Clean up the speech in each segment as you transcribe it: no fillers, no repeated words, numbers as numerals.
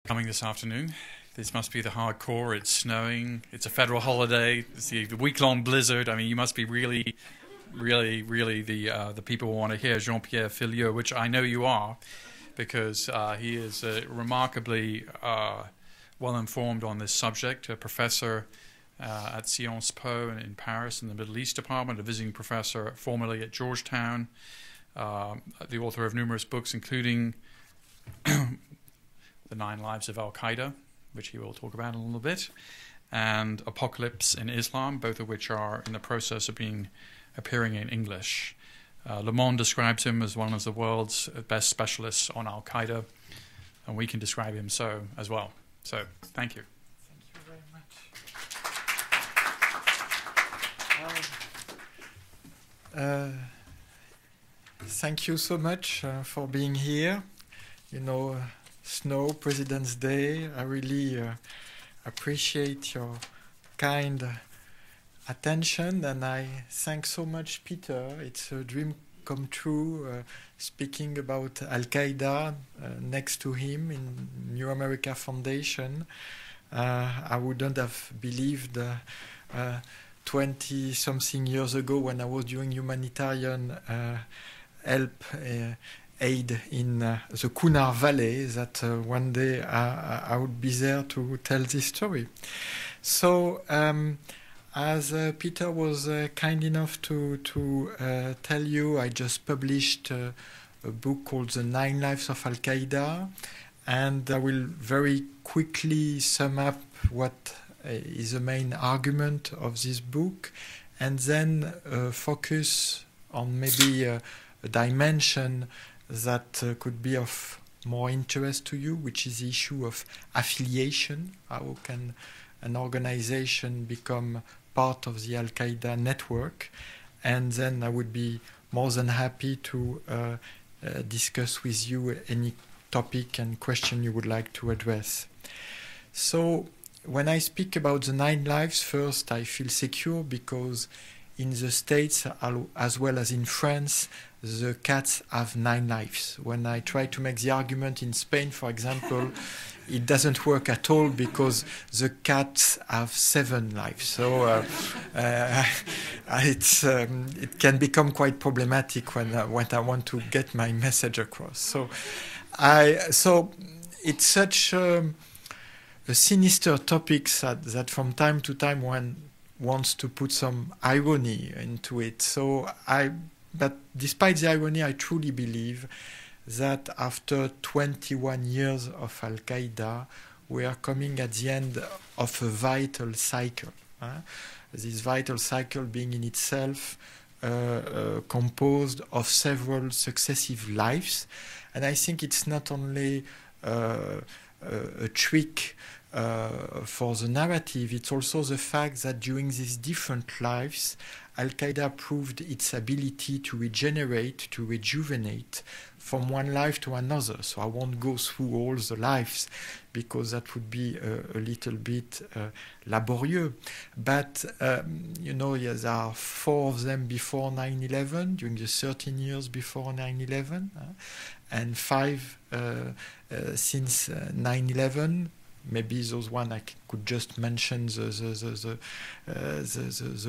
Coming this afternoon. This must be the hardcore. It's snowing. It's a federal holiday. It's the week-long blizzard. I mean, you must be really the people who want to hear Jean-Pierre Filieux, which I know you are, because he is remarkably well informed on this subject. A professor at Sciences Po in Paris in the Middle East Department, a visiting professor formerly at Georgetown, the author of numerous books, including The 9 Lives of Al-Qaeda, which he will talk about in a little bit, and Apocalypse in Islam, both of which are in the process of appearing in English. Le Monde describes him as one of the world's best specialists on Al-Qaeda, and we can describe him so as well. So, thank you. Thank you very much. Thank you so much for being here. You know, snow, President's Day. I really appreciate your kind attention, and I thank so much Peter. It's a dream come true speaking about Al-Qaeda next to him in New America Foundation. I wouldn't have believed 20-something years ago when I was doing humanitarian help aid in the Kunar Valley that one day I would be there to tell this story. So as Peter was kind enough to tell you, I just published a book called The 9 Lives of Al-Qaeda, and I will very quickly sum up what is the main argument of this book, and then focus on maybe a dimension that could be of more interest to you, which is the issue of affiliation. How can an organization become part of the Al-Qaeda network? And then I would be more than happy to discuss with you any topic and question you would like to address. So when I speak about the 9 lives, first I feel secure because in the States, as well as in France, the cats have 9 lives. When I try to make the argument in Spain, for example, it doesn't work at all because the cats have 7 lives. So it can become quite problematic when I want to get my message across. So it's such a sinister topic that from time to time one wants to put some irony into it. But despite the irony, I truly believe that after 21 years of Al-Qaeda, we are coming at the end of a vital cycle. This vital cycle being in itself composed of several successive lives. And I think it's not only a trick for the narrative, it's also the fact that during these different lives, Al-Qaeda proved its ability to regenerate, to rejuvenate from one life to another. So I won't go through all the lives because that would be a little bit laborious. But, you know, there are 4 of them before 9/11, during the 13 years before 9/11, and 5 since 9/11. Maybe those one I could just mention the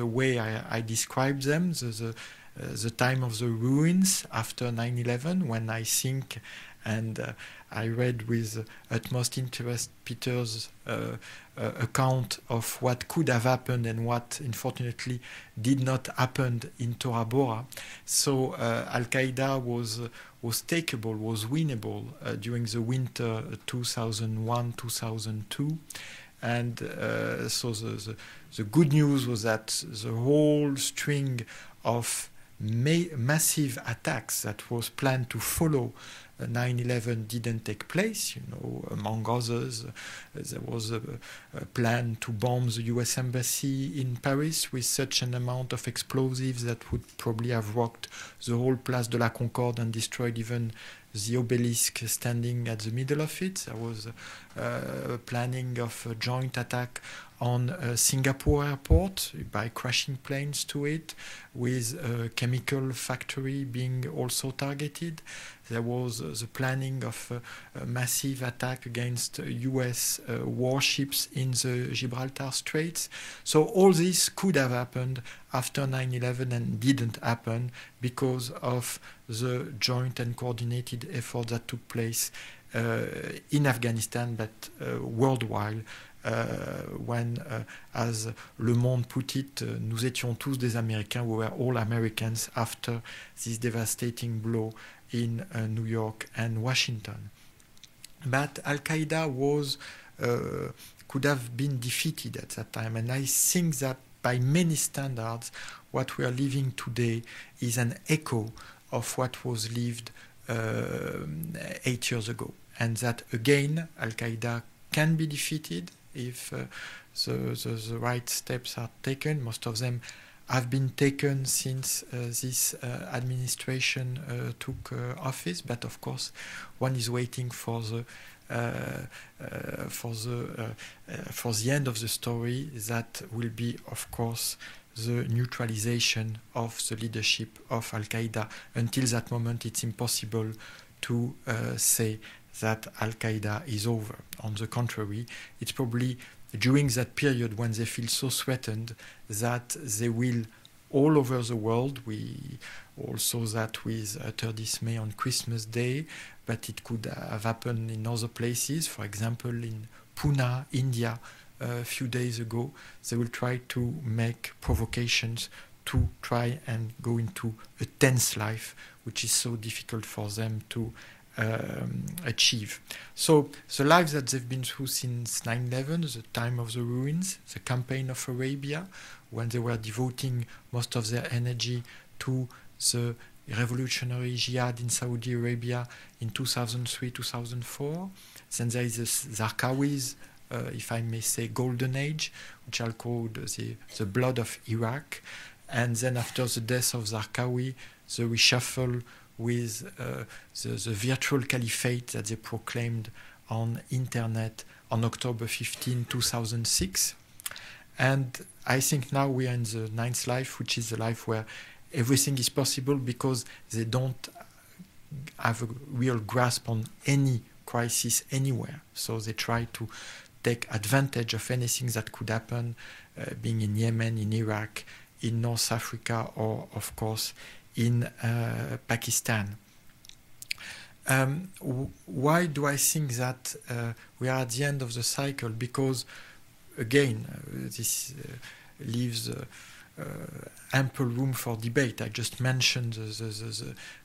way I describe them, the time of the ruins after 9/11, when I think, and I read with utmost interest Peter's account of what could have happened and what unfortunately did not happen in Tora Bora. So Al-Qaeda was takeable, was winnable during the winter 2001-2002. And so the good news was that the whole string of massive attacks that was planned to follow 9/11 didn't take place. You know, among others, there was a plan to bomb the US Embassy in Paris with such an amount of explosives that would probably have rocked the whole Place de la Concorde and destroyed even the obelisk standing at the middle of it. There was planning of a joint attack on Singapore airport by crashing planes to it, with a chemical factory being also targeted. There was the planning of a massive attack against US warships in the Gibraltar Straits. So all this could have happened after 9/11 and didn't happen because of the joint and coordinated effort that took place in Afghanistan, but worldwide. When, as Le Monde put it, nous étions tous des Américains, we were all Americans after this devastating blow in New York and Washington. But Al-Qaeda could have been defeated at that time, and I think that by many standards, what we are living today is an echo of what was lived 8 years ago, and that again, Al-Qaeda can be defeated if the right steps are taken. Most of them have been taken since this administration took office, but of course, one is waiting for the end of the story. That will be, of course, the neutralization of the leadership of Al-Qaeda. Until that moment, it's impossible to say that Al-Qaeda is over. On the contrary, it's probably during that period when they feel so threatened that they will, all over the world, we all saw that with utter dismay on Christmas Day, but it could have happened in other places, for example in Pune, India, a few days ago. They will try to make provocations to try and go into a tense life, which is so difficult for them to achieve. So the lives that they've been through since 9/11, the time of the ruins, the campaign of Arabia, when they were devoting most of their energy to the revolutionary jihad in Saudi Arabia in 2003, 2004. Then there is the Zarqawis, if I may say, golden age, which are called the blood of Iraq. And then after the death of Zarqawi, the reshuffle with the virtual caliphate that they proclaimed on internet on October 15, 2006. And I think now we are in the ninth life, which is the life where everything is possible because they don't have a real grasp on any crisis anywhere. So they try to take advantage of anything that could happen, being in Yemen, in Iraq, in North Africa, or of course in Pakistan. Why do I think that we are at the end of the cycle? Because again, this leaves ample room for debate. I just mentioned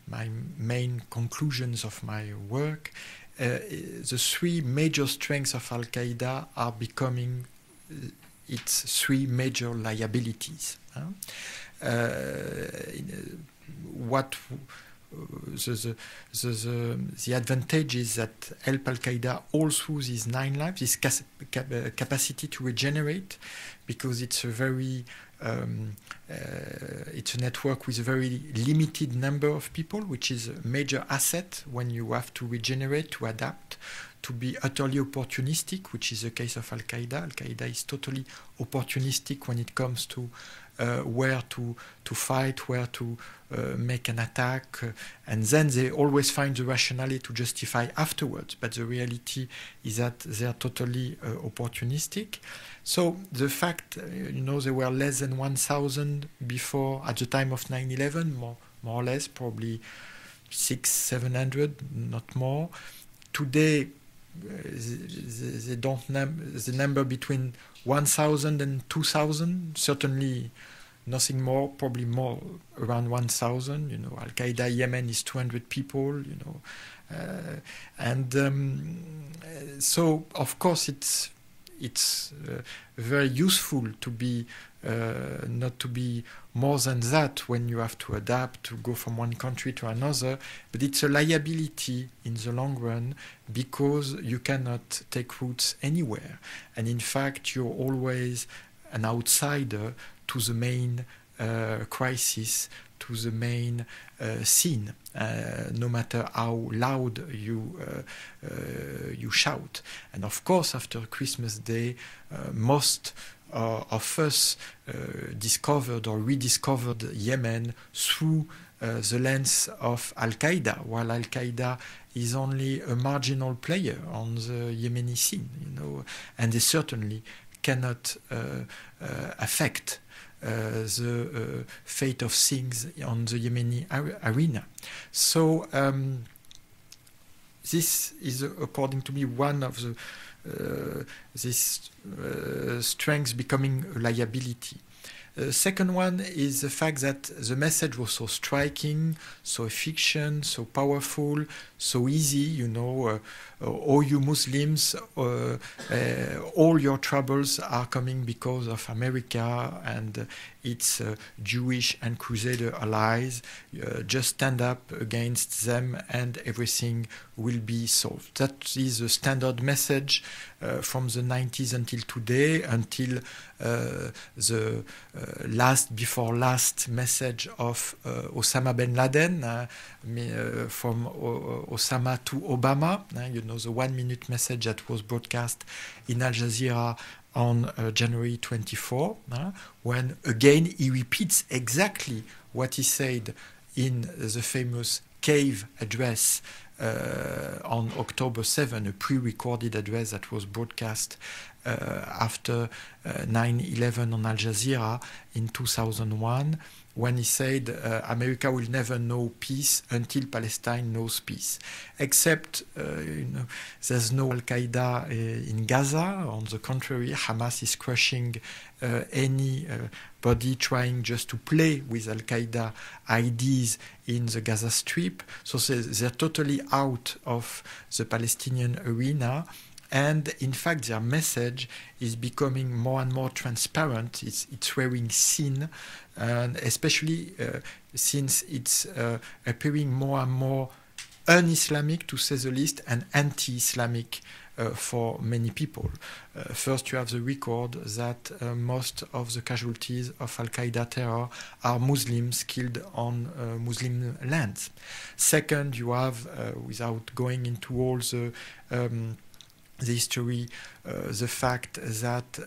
my main conclusions of my work. The three major strengths of Al-Qaeda are becoming its three major liabilities. What the advantage is that help Al-Qaeda all through these 9 lives, this capacity to regenerate, because it's a very it's a network with a very limited number of people, which is a major asset when you have to regenerate, to adapt, to be utterly opportunistic, which is the case of Al-Qaeda. Al-Qaeda is totally opportunistic when it comes to where to fight, where to make an attack, and then they always find the rationale to justify afterwards. But the reality is that they are totally opportunistic. So the fact, there were less than 1,000 before, at the time of 9/11, more or less, probably 600-700, not more. Today, they don't the number between 1,000 and 2,000, certainly nothing more, probably more around 1,000. Al-Qaeda Yemen is 200 people, so of course it's very useful to be not to be more than that when you have to adapt, to go from one country to another, but it's a liability in the long run because you cannot take roots anywhere. And in fact, you're always an outsider to the main crisis, to the main scene, no matter how loud you shout. And of course, after Christmas Day, most of us discovered or rediscovered Yemen through the lens of Al-Qaeda, while Al-Qaeda is only a marginal player on the Yemeni scene, and they certainly cannot affect the fate of things on the Yemeni arena. So this is, according to me, one of the strengths becoming a liability. The second one is the fact that the message was so striking, so efficient, so powerful, so easy, all you Muslims, all your troubles are coming because of America and its Jewish and Crusader allies. Just stand up against them and everything will be solved. That is the standard message from the 90s until today, until the last message of Osama bin Laden, from Osama to Obama, the 1 minute message that was broadcast in Al Jazeera on January 24, when again he repeats exactly what he said in the famous cave address on October 7, a pre-recorded address that was broadcast after 9/11 on Al Jazeera in 2001, when he said America will never know peace until Palestine knows peace. Except, there's no Al-Qaeda in Gaza. On the contrary, Hamas is crushing anybody trying just to play with Al-Qaeda ideas in the Gaza Strip. So they're totally out of the Palestinian arena. And in fact, their message is becoming more and more transparent. It's wearing thin, and especially since it's appearing more and more un-Islamic, to say the least, and anti-Islamic for many people. First, you have the record that most of the casualties of Al-Qaeda terror are Muslims killed on Muslim lands. Second, you have, without going into all the history, the fact that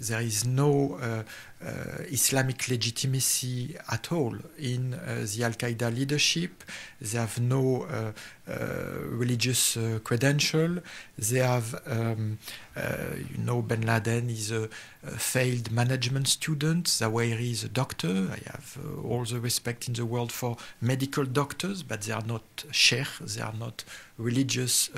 there is no Islamic legitimacy at all in the Al-Qaeda leadership. They have no religious credential. They have, bin Laden is a failed management student. Zawahiri is a doctor. I have all the respect in the world for medical doctors, but they are not sheikh. They are not religious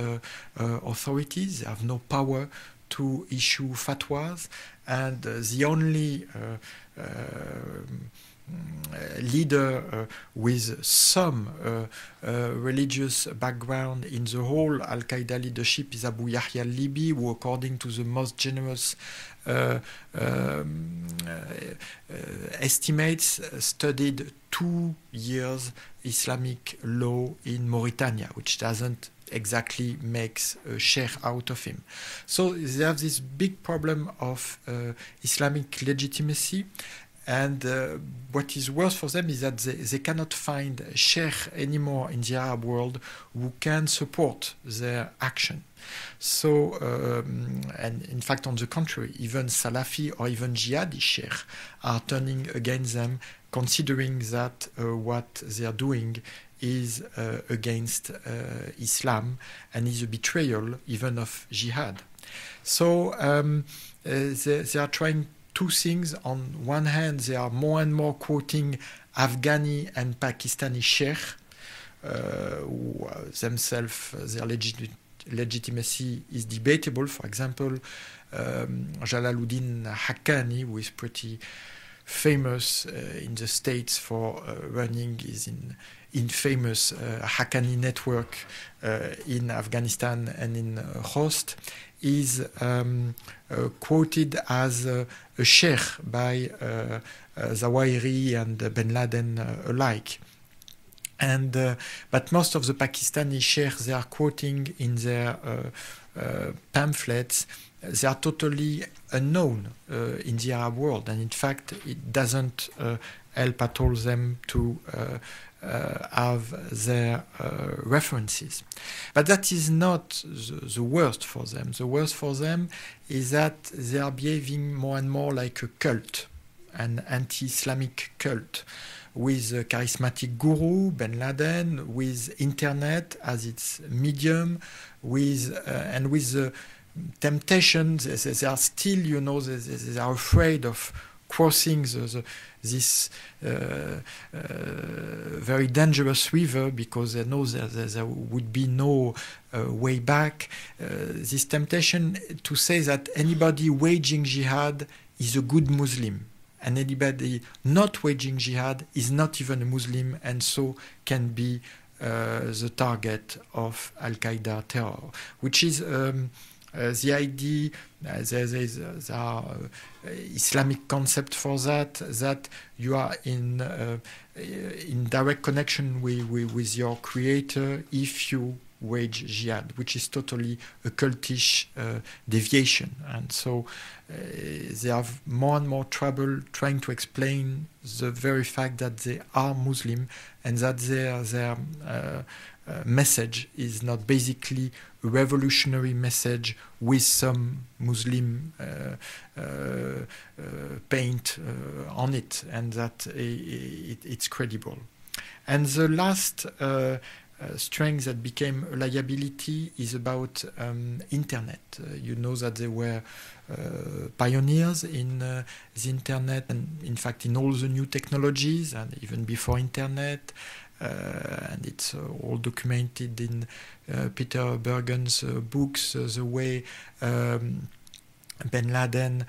authorities. They have no power to issue fatwas, and the only leader with some religious background in the whole Al-Qaeda leadership is Abu Yahya al-Libi, who, according to the most generous estimates, studied 2 years Islamic law in Mauritania, which doesn't exactly makes a sheikh out of him. So they have this big problem of Islamic legitimacy, and what is worse for them is that they cannot find a sheikh anymore in the Arab world who can support their action. So, and in fact, on the contrary, even Salafi or even jihadi sheikh are turning against them, considering that what they are doing is against Islam and is a betrayal even of jihad. So they are trying two things. On one hand, they are more and more quoting Afghani and Pakistani sheikh, who themselves, their legitimacy is debatable. For example, Jalaluddin Haqqani, who is pretty famous in the States for running his infamous Haqqani network in Afghanistan and in Khost, is quoted as a sheikh by Zawahiri and bin Laden alike. And but most of the Pakistani sheikhs, they are quoting in their pamphlets, they are totally unknown in the Arab world, and in fact it doesn't help at all them to have their references. But that is not the worst for them. The worst for them is that they are behaving more and more like a cult, an anti-Islamic cult, with a charismatic guru, bin Laden, with internet as its medium, with and with the temptation. They are still, you know, they are afraid of crossing this very dangerous river, because they know there would be no way back. This temptation to say that anybody waging jihad is a good Muslim, and anybody not waging jihad is not even a Muslim, and so can be the target of Al-Qaeda terror, which is the idea. There are Islamic concept for that you are in direct connection with your creator if you wage jihad, which is totally a cultish deviation. And so they have more and more trouble trying to explain the very fact that they are Muslim, and that their message is not basically a revolutionary message with some Muslim paint on it, and that it's credible. And the last strength that became a liability is about internet. You know that they were pioneers in the internet, and in fact in all the new technologies, and even before internet. And it's all documented in Peter Bergen's books, the way bin Laden,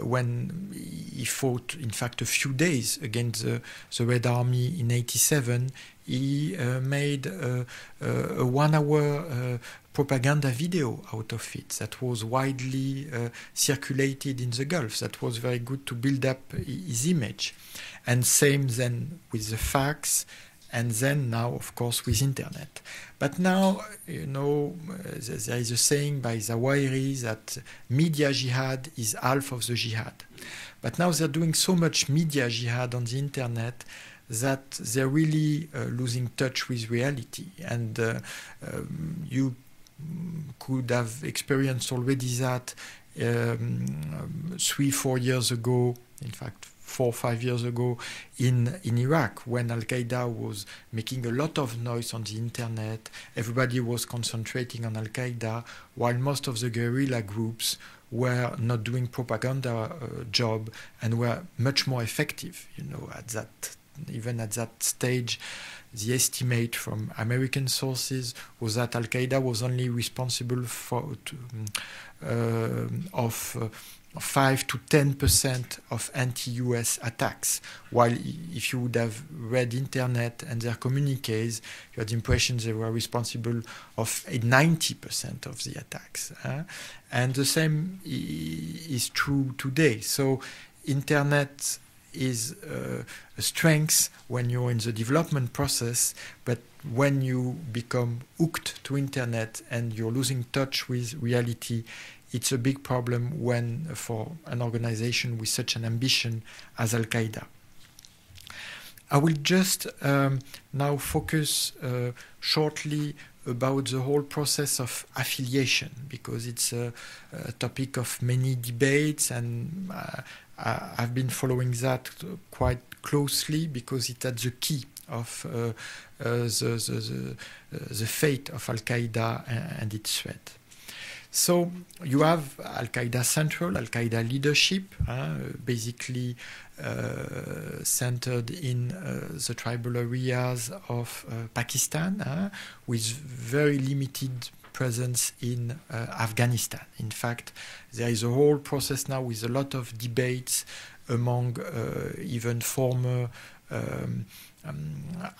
when he fought, in fact, a few days against the Red Army in '87, he made a 1-hour propaganda video out of it that was widely circulated in the Gulf. That was very good to build up his image. And same then with the fax, and then now, of course, with internet. But now, you know, there is a saying by Zawahiri that media jihad is half of the jihad. But now they're doing so much media jihad on the internet that they're really losing touch with reality. And you could have experienced already that 3-4 years ago, in fact, 4 or 5 years ago in Iraq, when Al-Qaeda was making a lot of noise on the internet. Everybody was concentrating on Al-Qaeda, while most of the guerrilla groups were not doing propaganda job and were much more effective. You know, even at that stage, the estimate from American sources was that Al-Qaeda was only responsible for 5 to 10% of anti-US attacks, while if you would have read internet and their communiques, you had the impression they were responsible of 90% of the attacks. And the same is true today. So internet is a strength when you're in the development process, but when you become hooked to internet and you're losing touch with reality, it's a big problem for an organization with such an ambition as Al-Qaeda. I will just now focus shortly about the whole process of affiliation, because it's a topic of many debates, and I've been following that quite closely because it had the key of the fate of Al-Qaeda and its threat. So you have Al-Qaeda Central, Al-Qaeda leadership, basically centered in the tribal areas of Pakistan, with very limited presence in Afghanistan. In fact, there is a whole process now with a lot of debates among even former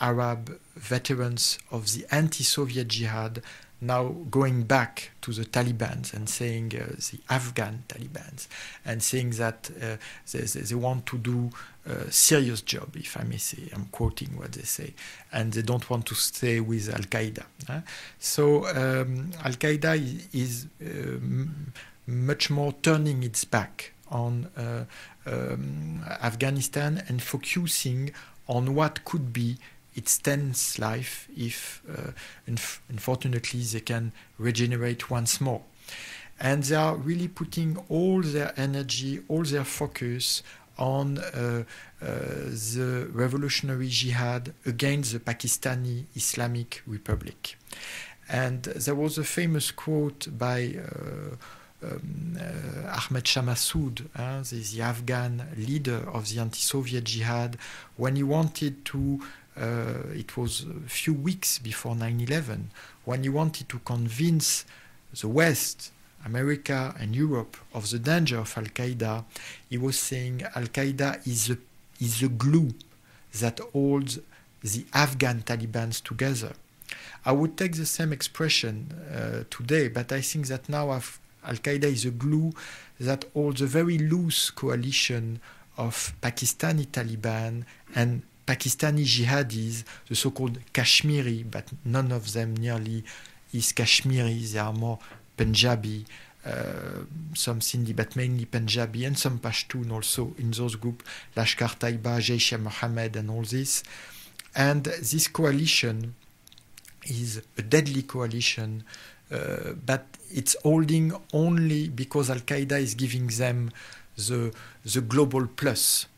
Arab veterans of the anti-Soviet jihad now going back to the Taliban and saying the Afghan Taliban and saying that they want to do a serious job, if I may say. I'm quoting what they say, and they don't want to stay with Al Qaeda. So Al Qaeda is much more turning its back on Afghanistan and focusing on what could be its tense life if, unfortunately, they can regenerate once more. And they are really putting all their energy, all their focus on the revolutionary jihad against the Pakistani Islamic Republic. And there was a famous quote by Ahmed Shah Massoud, the Afghan leader of the anti-Soviet jihad, when he wanted to it was a few weeks before 9/11, when he wanted to convince the West, America and Europe of the danger of Al-Qaeda, he was saying Al-Qaeda is the glue that holds the Afghan Taliban together. I would take the same expression today, but I think that now Al-Qaeda is a glue that holds a very loose coalition of Pakistani Taliban and Pakistani jihadis, the so-called Kashmiri, but none of them nearly is Kashmiri. They are more Punjabi, some Sindhi, but mainly Punjabi, and some Pashtun also in those groups, Lashkar-Taiba, Jaish-e-Mohammed, and all this. And this coalition is a deadly coalition, but it's holding only because Al-Qaeda is giving them the global plus.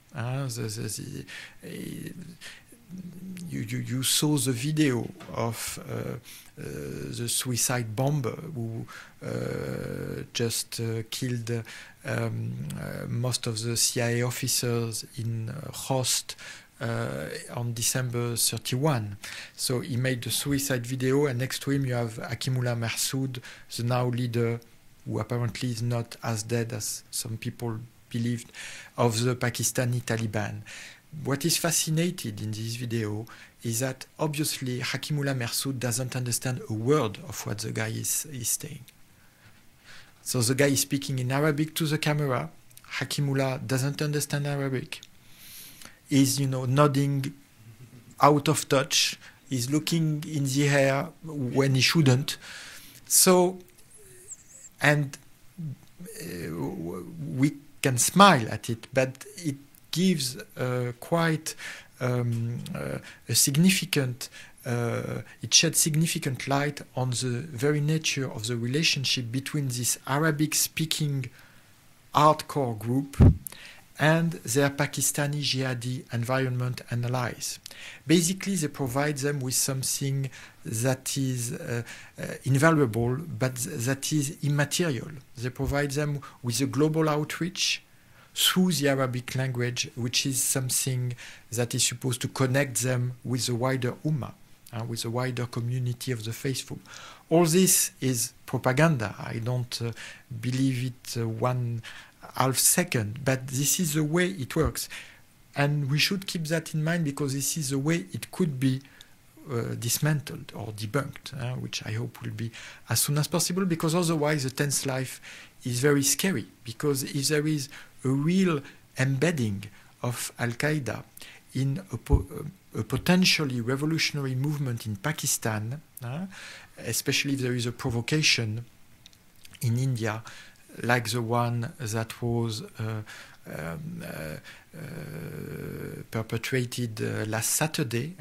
You saw the video of the suicide bomber who just killed most of the CIA officers in Khost on December 31. So he made the suicide video, and next to him you have Hakimullah Mahsoud, the now leader, who apparently is not as dead as some people believed, of the Pakistani Taliban. What is fascinating in this video is that obviously Hakimullah Mahsoud doesn't understand a word of what the guy is saying. So the guy is speaking in Arabic to the camera. Hakimullah doesn't understand Arabic. He's, nodding out of touch. He's looking in the air when he shouldn't. So, and we can smile at it, but it gives quite a significant, it sheds significant light on the very nature of the relationship between this Arabic-speaking hardcore group and their Pakistani jihadi environment and allies. Basically, they provide them with something that is invaluable, but that is immaterial. They provide them with a global outreach through the Arabic language, which is something that is supposed to connect them with the wider Ummah, with the wider community of the faithful. All this is propaganda. I don't believe it 1/2 second, but this is the way it works. And we should keep that in mind, because this is the way it could be dismantled or debunked, which I hope will be as soon as possible, because otherwise the tense life is very scary. Because if there is a real embedding of Al-Qaeda in a potentially revolutionary movement in Pakistan, especially if there is a provocation in India, like the one that was perpetrated last Saturday,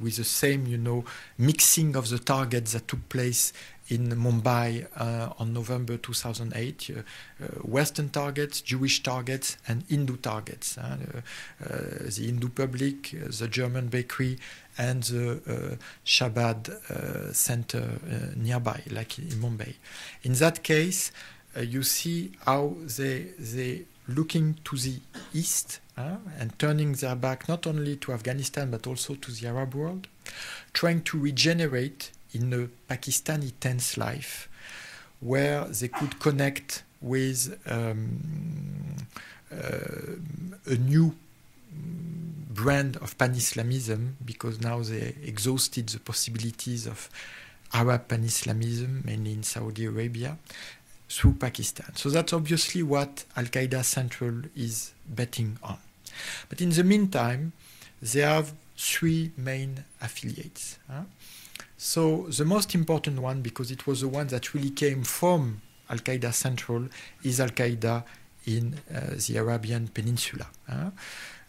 with the same, mixing of the targets that took place in Mumbai on November 2008, Western targets, Jewish targets, and Hindu targets. The Hindu public, the German bakery, and the Shabad center nearby, like in Mumbai. In that case, you see how they looking to the east and turning their back not only to Afghanistan but also to the Arab world, trying to regenerate in a Pakistani tense life where they could connect with a new brand of pan-Islamism, because now they exhausted the possibilities of Arab pan-Islamism, mainly in Saudi Arabia, through Pakistan. So that's obviously what Al-Qaeda Central is betting on. But in the meantime, they have three main affiliates. So the most important one, because it was the one that really came from Al-Qaeda Central, is Al-Qaeda in the Arabian Peninsula.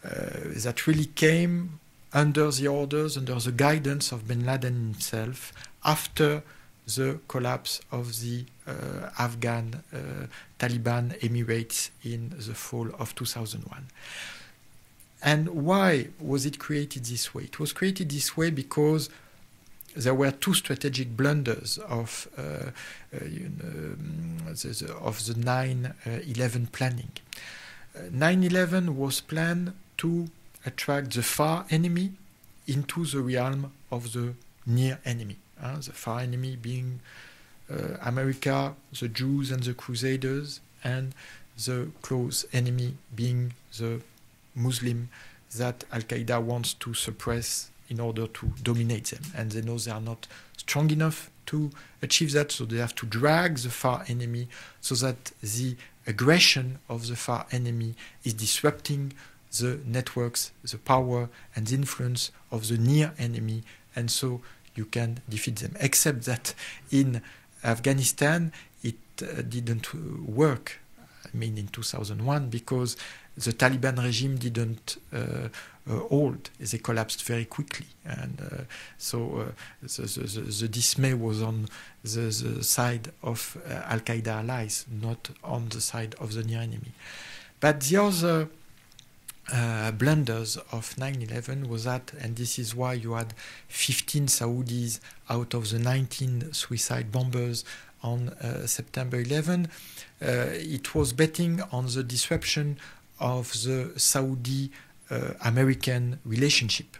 That really came under the orders, under the guidance of bin Laden himself, after the collapse of the Afghan Taliban Emirates in the fall of 2001. And why was it created this way? It was created this way because there were two strategic blunders of the 9/11 planning. 9/11 was planned to attract the far enemy into the realm of the near enemy. The far enemy being America, the Jews and the Crusaders, and the close enemy being the Muslim that Al-Qaeda wants to suppress in order to dominate them. And they know they are not strong enough to achieve that, so they have to drag the far enemy so that the aggression of the far enemy is disrupting the networks, the power and the influence of the near enemy, and so you can defeat them. Except that in Afghanistan, it didn't work, I mean in 2001, because the Taliban regime didn't hold. They collapsed very quickly. And so the dismay was on the side of Al-Qaeda allies, not on the side of the near enemy. But the other blunders of 9/11 was that, and this is why you had 15 Saudis out of the 19 suicide bombers on September 11, it was betting on the disruption of the Saudi-American relationship,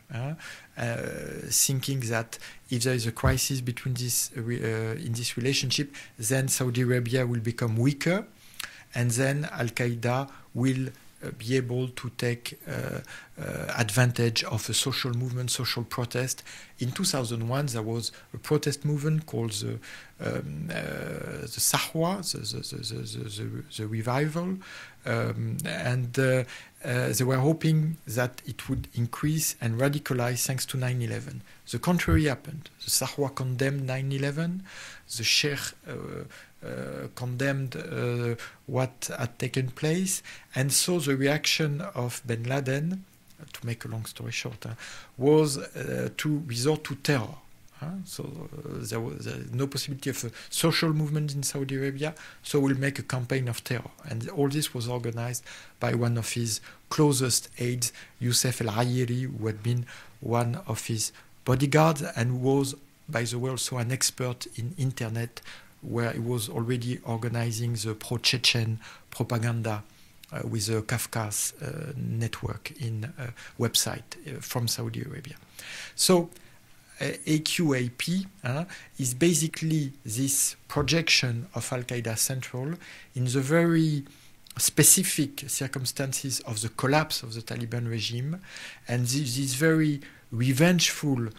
thinking that if there is a crisis between in this relationship, then Saudi Arabia will become weaker, and then Al-Qaeda will be able to take advantage of a social movement, social protest. In 2001, there was a protest movement called the Sahwa, the revival, and they were hoping that it would increase and radicalize thanks to 9/11. The contrary happened. The Sahwa condemned 9/11. The Sheikh condemned what had taken place, and so the reaction of bin Laden, to make a long story short, was to resort to terror. So there was no possibility of a social movement in Saudi Arabia, so we'll make a campaign of terror. And all this was organized by one of his closest aides, Youssef El-Ayeri, who had been one of his bodyguards and who was, by the way, also an expert in internet, where he was already organizing the pro-Chechen propaganda with the Kafkas network in website from Saudi Arabia. So AQAP is basically this projection of Al-Qaeda Central in the very specific circumstances of the collapse of the Taliban regime, and this very revengeful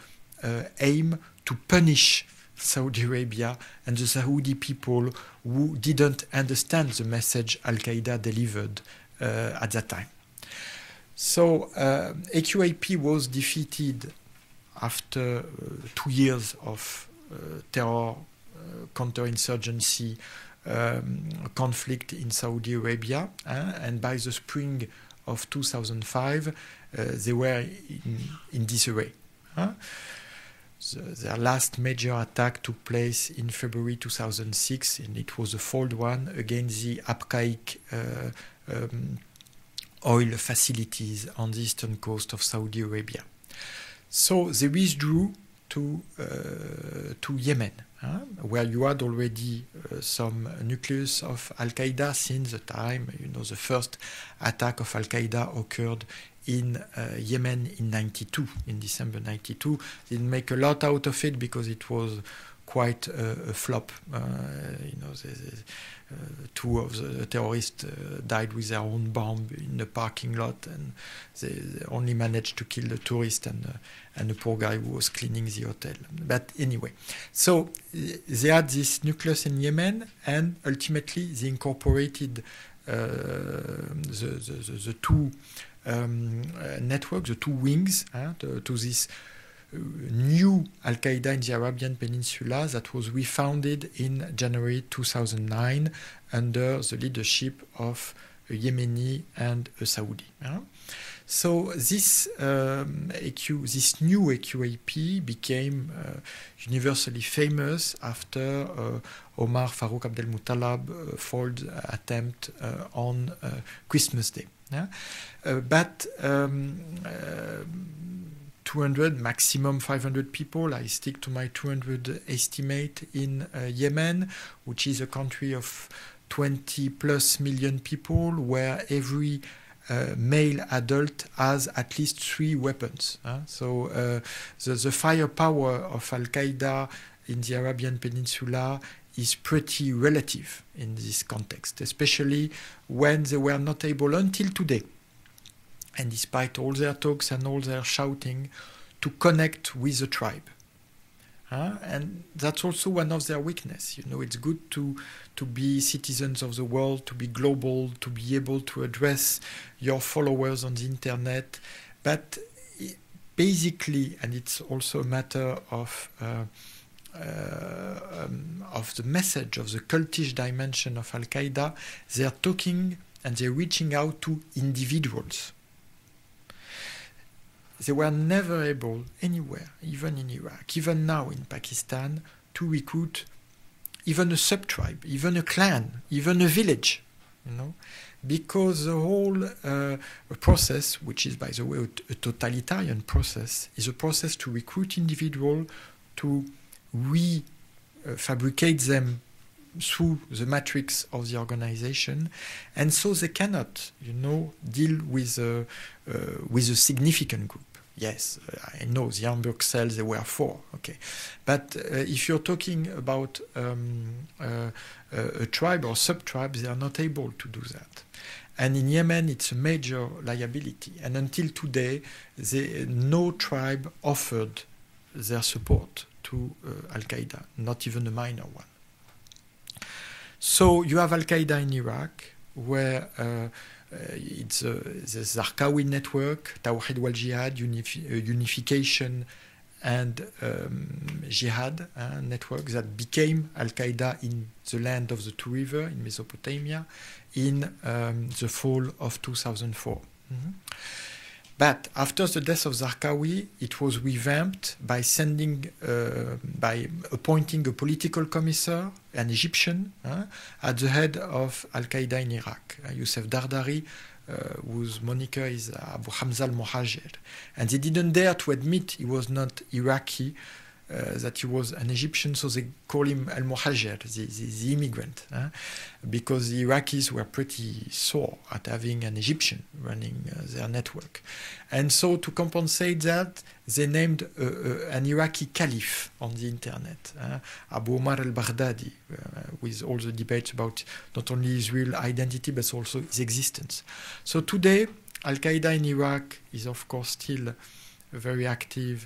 aim to punish Saudi Arabia and the Saudi people who didn't understand the message Al-Qaeda delivered at that time. So AQAP was defeated after 2 years of terror, counterinsurgency, conflict in Saudi Arabia, and by the spring of 2005, they were in disarray. Their last major attack took place in February 2006, and it was a failed one against the archaic oil facilities on the eastern coast of Saudi Arabia. So they withdrew to Yemen, where you had already some nucleus of Al-Qaeda since the time, the first attack of Al-Qaeda occurred in Yemen in '92, in December '92. They didn't make a lot out of it because it was quite a flop. Two of the terrorists died with their own bomb in the parking lot, and they only managed to kill the tourist and the poor guy who was cleaning the hotel. But anyway, so they had this nucleus in Yemen, and ultimately they incorporated the two networks, the two wings, to this new Al-Qaeda in the Arabian Peninsula that was refounded in January 2009 under the leadership of a Yemeni and a Saudi. So this this new AQAP became universally famous after Omar Farouk Abdel Muttalab failed attempt on Christmas Day. But 200, maximum 500 people. I stick to my 200 estimate in Yemen, which is a country of 20 plus million people, where every male adult has at least 3 weapons. So the firepower of Al-Qaeda in the Arabian Peninsula is pretty relative in this context, especially when they were not able until today, and despite all their talks and all their shouting, to connect with the tribe. And that's also one of their weaknesses. It's good to be citizens of the world, to be global, to be able to address your followers on the internet. But basically, and it's also a matter of the message, of the cultish dimension of Al-Qaeda, they're talking and they're reaching out to individuals. They were never able anywhere, even in Iraq, even now in Pakistan, to recruit even a sub-tribe, even a clan, even a village, because the whole process, which is, by the way, a totalitarian process, is a process to recruit individuals, to fabricate them through the matrix of the organization, and so they cannot, deal with a significant group. Yes, I know the Hamburg cells, there were 4, okay, but if you're talking about a tribe or sub-tribe, they are not able to do that. And in Yemen, it's a major liability. And until today, no tribe offered their support to Al-Qaeda, not even a minor one. So you have Al-Qaeda in Iraq, where it's the Zarqawi network, Tawhid wal Jihad, unification and jihad network that became Al-Qaeda in the land of the two rivers in Mesopotamia in the fall of 2004. But after the death of Zarqawi, it was revamped by by appointing a political commissar, an Egyptian, at the head of Al-Qaeda in Iraq, Youssef Dardari, whose moniker is Abu Hamza al-Muhajir. And they didn't dare to admit he was not Iraqi, that he was an Egyptian, so they call him al-Muhajir, the immigrant, because the Iraqis were pretty sore at having an Egyptian running their network. And so to compensate that, they named an Iraqi caliph on the internet, Abu Omar al-Baghdadi, with all the debates about not only his real identity, but also his existence. So today, Al-Qaeda in Iraq is of course still very active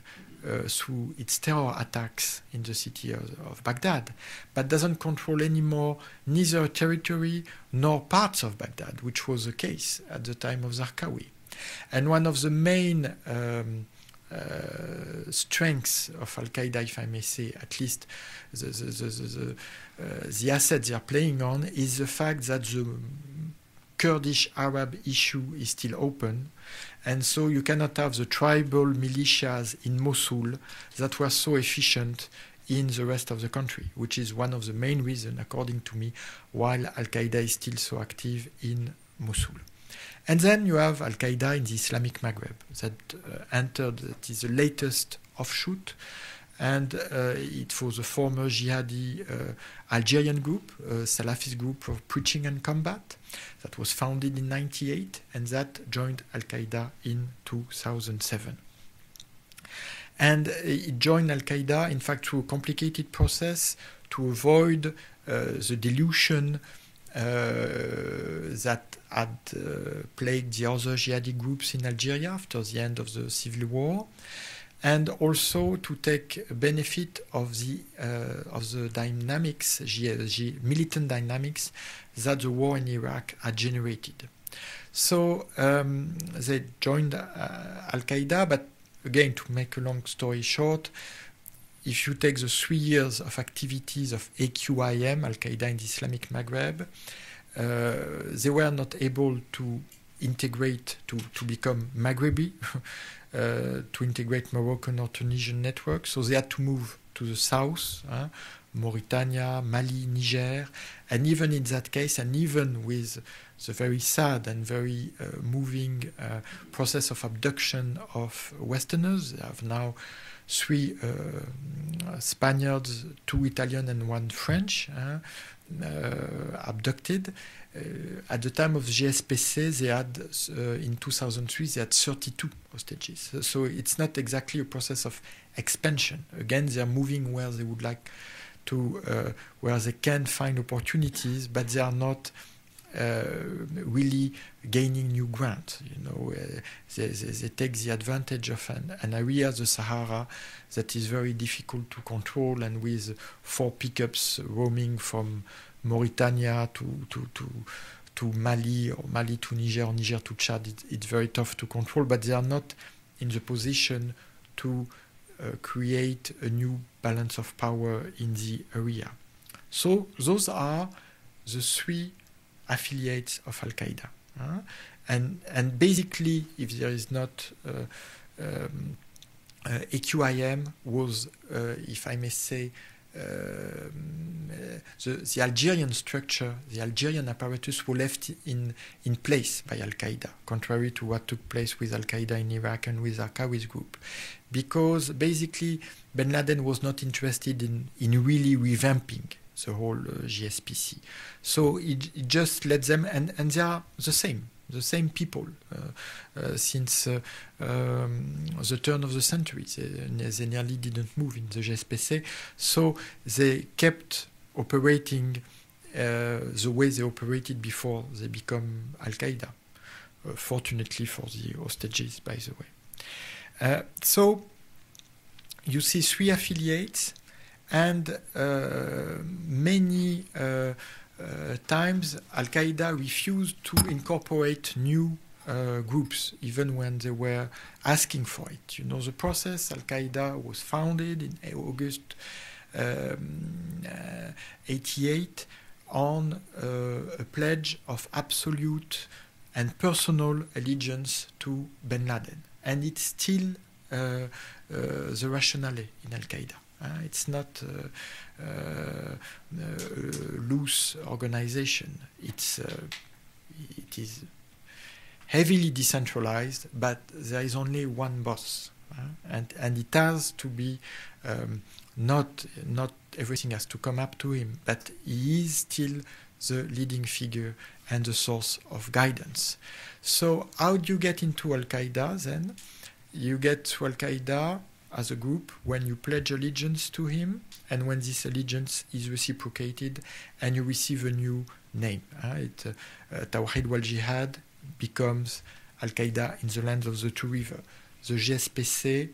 through its terror attacks in the city of Baghdad, but doesn't control anymore neither territory nor parts of Baghdad, which was the case at the time of Zarqawi. And one of the main strengths of Al-Qaeda, if I may say, at least the asset they are playing on, is the fact that the Kurdish Arab issue is still open, and so you cannot have the tribal militias in Mosul that were so efficient in the rest of the country, which is one of the main reasons, according to me, why Al-Qaeda is still so active in Mosul. And then you have Al-Qaeda in the Islamic Maghreb that entered, that is the latest offshoot, and it was a former jihadi Algerian group, a Salafist group of preaching and combat, that was founded in 1998, and that joined Al-Qaeda in 2007. And it joined Al-Qaeda, in fact, through a complicated process to avoid the dilution that had plagued the other jihadi groups in Algeria after the end of the civil war, and also to take benefit of the dynamics, militant dynamics that the war in Iraq had generated. So they joined Al-Qaeda, but again, to make a long story short, if you take the 3 years of activities of AQIM, Al-Qaeda in the Islamic Maghreb, they were not able to integrate, to become Maghrebi, to integrate Moroccan or Tunisian networks. So they had to move to the south, Mauritania, Mali, Niger. And even in that case, and even with the very sad and very moving process of abduction of Westerners, they have now 3 Spaniards, 2 Italian and 1 French abducted. At the time of GSPC, they had, in 2003, they had 32 hostages. So it's not exactly a process of expansion. Again, they are moving where they would like to, where they can find opportunities, but they are not really gaining new ground. You know, they take the advantage of an area, the Sahara, that is very difficult to control, and with 4 pickups roaming from Mauritania to Mali, or Mali to Niger, or Niger to Chad, it's very tough to control, but they are not in the position to create a new balance of power in the area. So those are the 3 affiliates of Al-Qaeda. And basically, if there is not AQIM was, if I may say, the Algerian structure, the Algerian apparatus were left in place by Al-Qaeda, contrary to what took place with Al-Qaeda in Iraq and with Arkawi's group. Because basically, bin Laden was not interested in really revamping the whole GSPC. So it just let them, and they are the same people since the turn of the century. They nearly didn't move in the GSPC. So they kept operating the way they operated before they become Al-Qaeda. Fortunately for the hostages, by the way. So you see 3 affiliates, and many times Al-Qaeda refused to incorporate new groups, even when they were asking for it. You know the process. Al-Qaeda was founded in August 88 on a pledge of absolute and personal allegiance to bin Laden. And it's still the rationale in Al-Qaeda. It's not a loose organization. It is heavily decentralized, but there is only one boss, and it has to be not everything has to come up to him, but he is still the leading figure and the source of guidance. So how do you get into Al-Qaeda then? You get to Al-Qaeda as a group when you pledge allegiance to him, and when this allegiance is reciprocated and you receive a new name. Tawhid wal Jihad becomes Al-Qaeda in the lands of the 2 rivers. The GSPC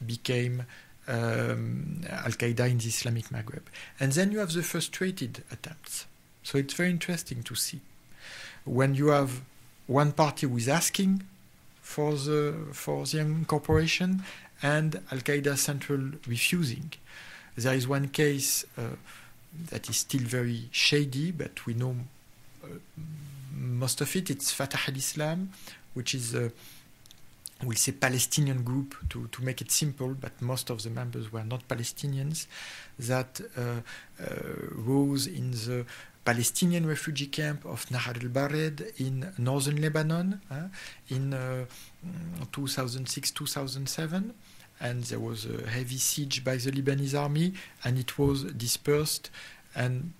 became Al-Qaeda in the Islamic Maghreb. And then you have the frustrated attempts. So it's very interesting to see. When you have one party who is asking for the incorporation, and Al-Qaeda Central refusing. There is one case that is still very shady, but we know most of it. It's Fatah al-Islam, which is we'll say Palestinian group to make it simple, but most of the members were not Palestinians, that rose in the Palestinian refugee camp of Nahar al-Bared in northern Lebanon in 2006-2007. And there was a heavy siege by the Lebanese army, and it was dispersed, and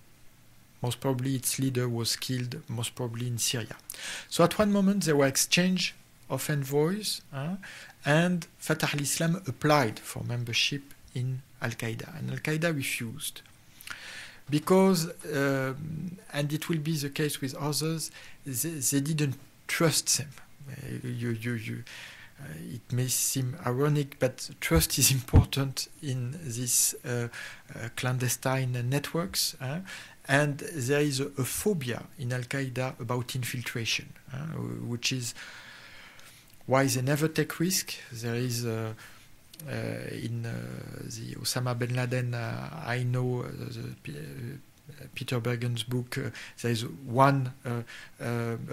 most probably its leader was killed, most probably in Syria. So at one moment there were exchange of envoys, and Fatah al-Islam applied for membership in Al-Qaeda, and Al-Qaeda refused. Because, and it will be the case with others, they didn't trust them. It may seem ironic, but trust is important in these clandestine networks. And there is a phobia in Al-Qaeda about infiltration, which is why they never take risk. There is in the Osama bin Laden, I know Peter Bergen's book, there is one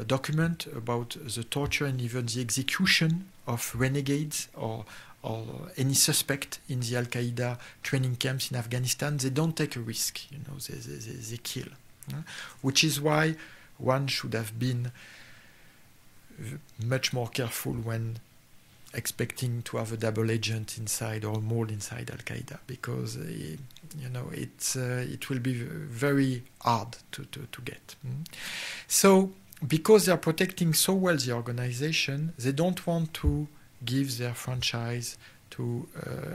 document about the torture and even the execution of renegades or any suspect in the Al-Qaeda training camps in Afghanistan. They don't take a risk, they kill. Which is why one should have been much more careful when expecting to have a double agent inside or a mole inside Al-Qaeda, because it will be very hard to get. So because they are protecting so well the organization, they don't want to give their franchise to,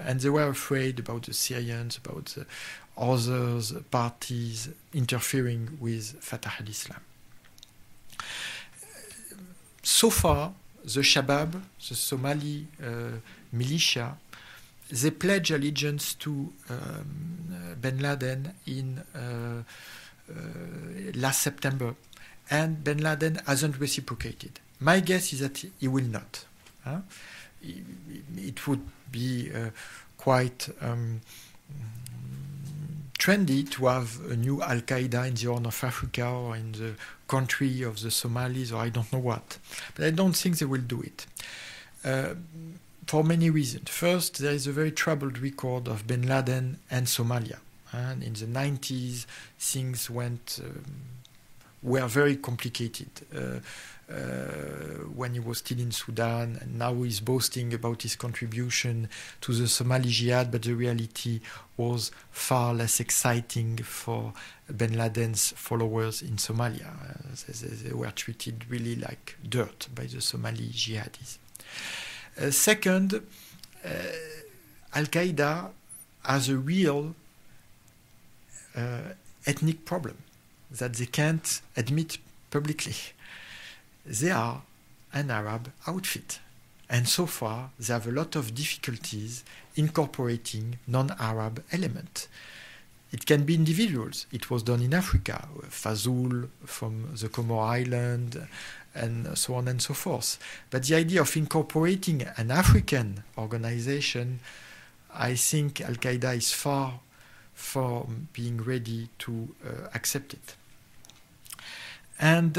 and they were afraid about the Syrians, about the others parties interfering with Fatah al-Islam. So far, the Shabab, the Somali militia, they pledge allegiance to bin Laden in last September, and bin Laden hasn't reciprocated. My guess is that he will not. It would be quite trendy to have a new Al-Qaeda in the Horn of Africa or in the country of the Somalis or I don't know what. But I don't think they will do it. For many reasons. First, there is a very troubled record of bin Laden and Somalia. And in the 90s, things were very complicated. When he was still in Sudan, and now he's boasting about his contribution to the Somali jihad, but the reality was far less exciting for bin Laden's followers in Somalia. They were treated really like dirt by the Somali jihadis. Second, Al-Qaeda has a real ethnic problem that they can't admit publicly. They are an Arab outfit. And so far, they have a lot of difficulties incorporating non-Arab elements. It can be individuals. It was done in Africa, Fazul from the Comore Island, and so on and so forth. But the idea of incorporating an African organization, I think Al-Qaeda is far from being ready to accept it. And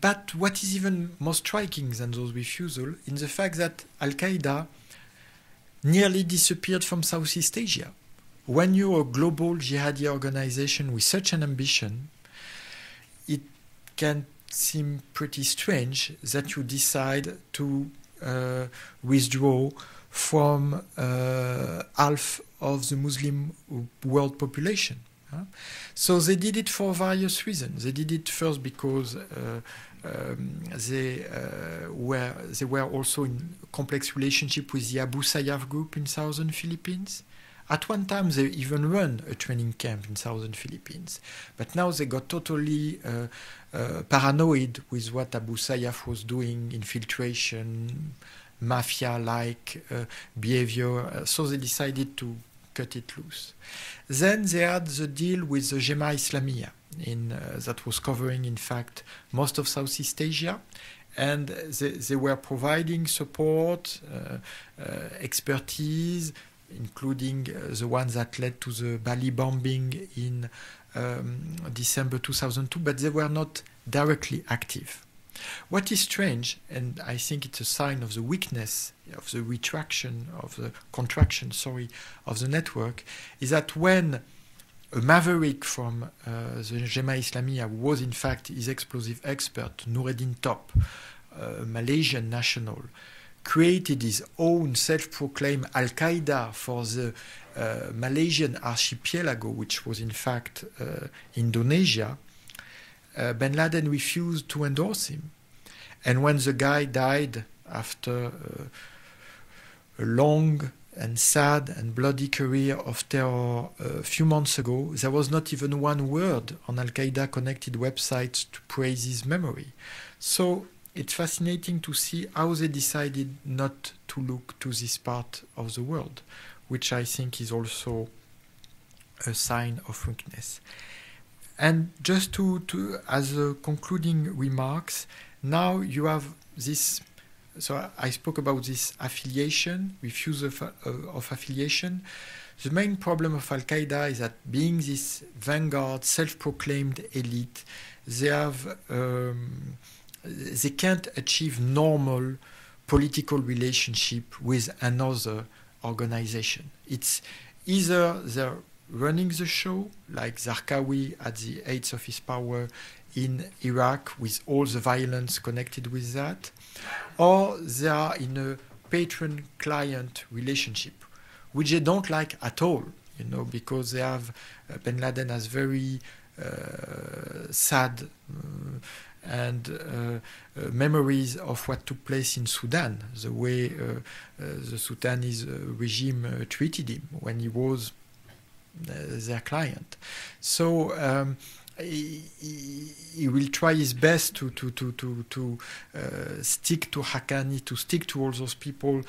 but what is even more striking than those refusals is the fact that Al-Qaeda nearly disappeared from Southeast Asia. When you're a global jihadi organization with such an ambition, it can seem pretty strange that you decide to withdraw from half of the Muslim world population. So they did it for various reasons. They did it first because they were also in complex relationship with the Abu Sayyaf group in southern Philippines. At one time, they even ran a training camp in southern Philippines. But now they got totally paranoid with what Abu Sayyaf was doing, infiltration, mafia-like behavior. So they decided to cut it loose. Then they had the deal with the Jemaah Islamiyah that was covering, in fact, most of Southeast Asia. And they were providing support, expertise, including the ones that led to the Bali bombing in December 2002, but they were not directly active. What is strange, and I think it's a sign of the weakness of the contraction, of the network, is that when a maverick from the Jemaah Islamiyah, who was in fact his explosive expert, Nureddin Top, a Malaysian national, created his own self-proclaimed Al-Qaeda for the Malaysian archipelago, which was in fact Indonesia, bin Laden refused to endorse him. And when the guy died after a long and sad and bloody career of terror a few months ago, there was not even one word on Al-Qaeda connected websites to praise his memory. So it's fascinating to see how they decided not to look to this part of the world, which I think is also a sign of weakness. And just to as a concluding remarks, now you have this. So I spoke about this affiliation, refusal of affiliation. The main problem of Al-Qaeda is that being this vanguard, self-proclaimed elite, they can't achieve normal political relationship with another organization. It's either they're running the show, like Zarqawi at the height of his power in Iraq, with all the violence connected with that, or they are in a patron-client relationship, which they don't like at all, because they have bin Laden has very sad and memories of what took place in Sudan, the way the Sudanese regime treated him when he was their client. So he will try his best to stick to Haqqani, to stick to all those people,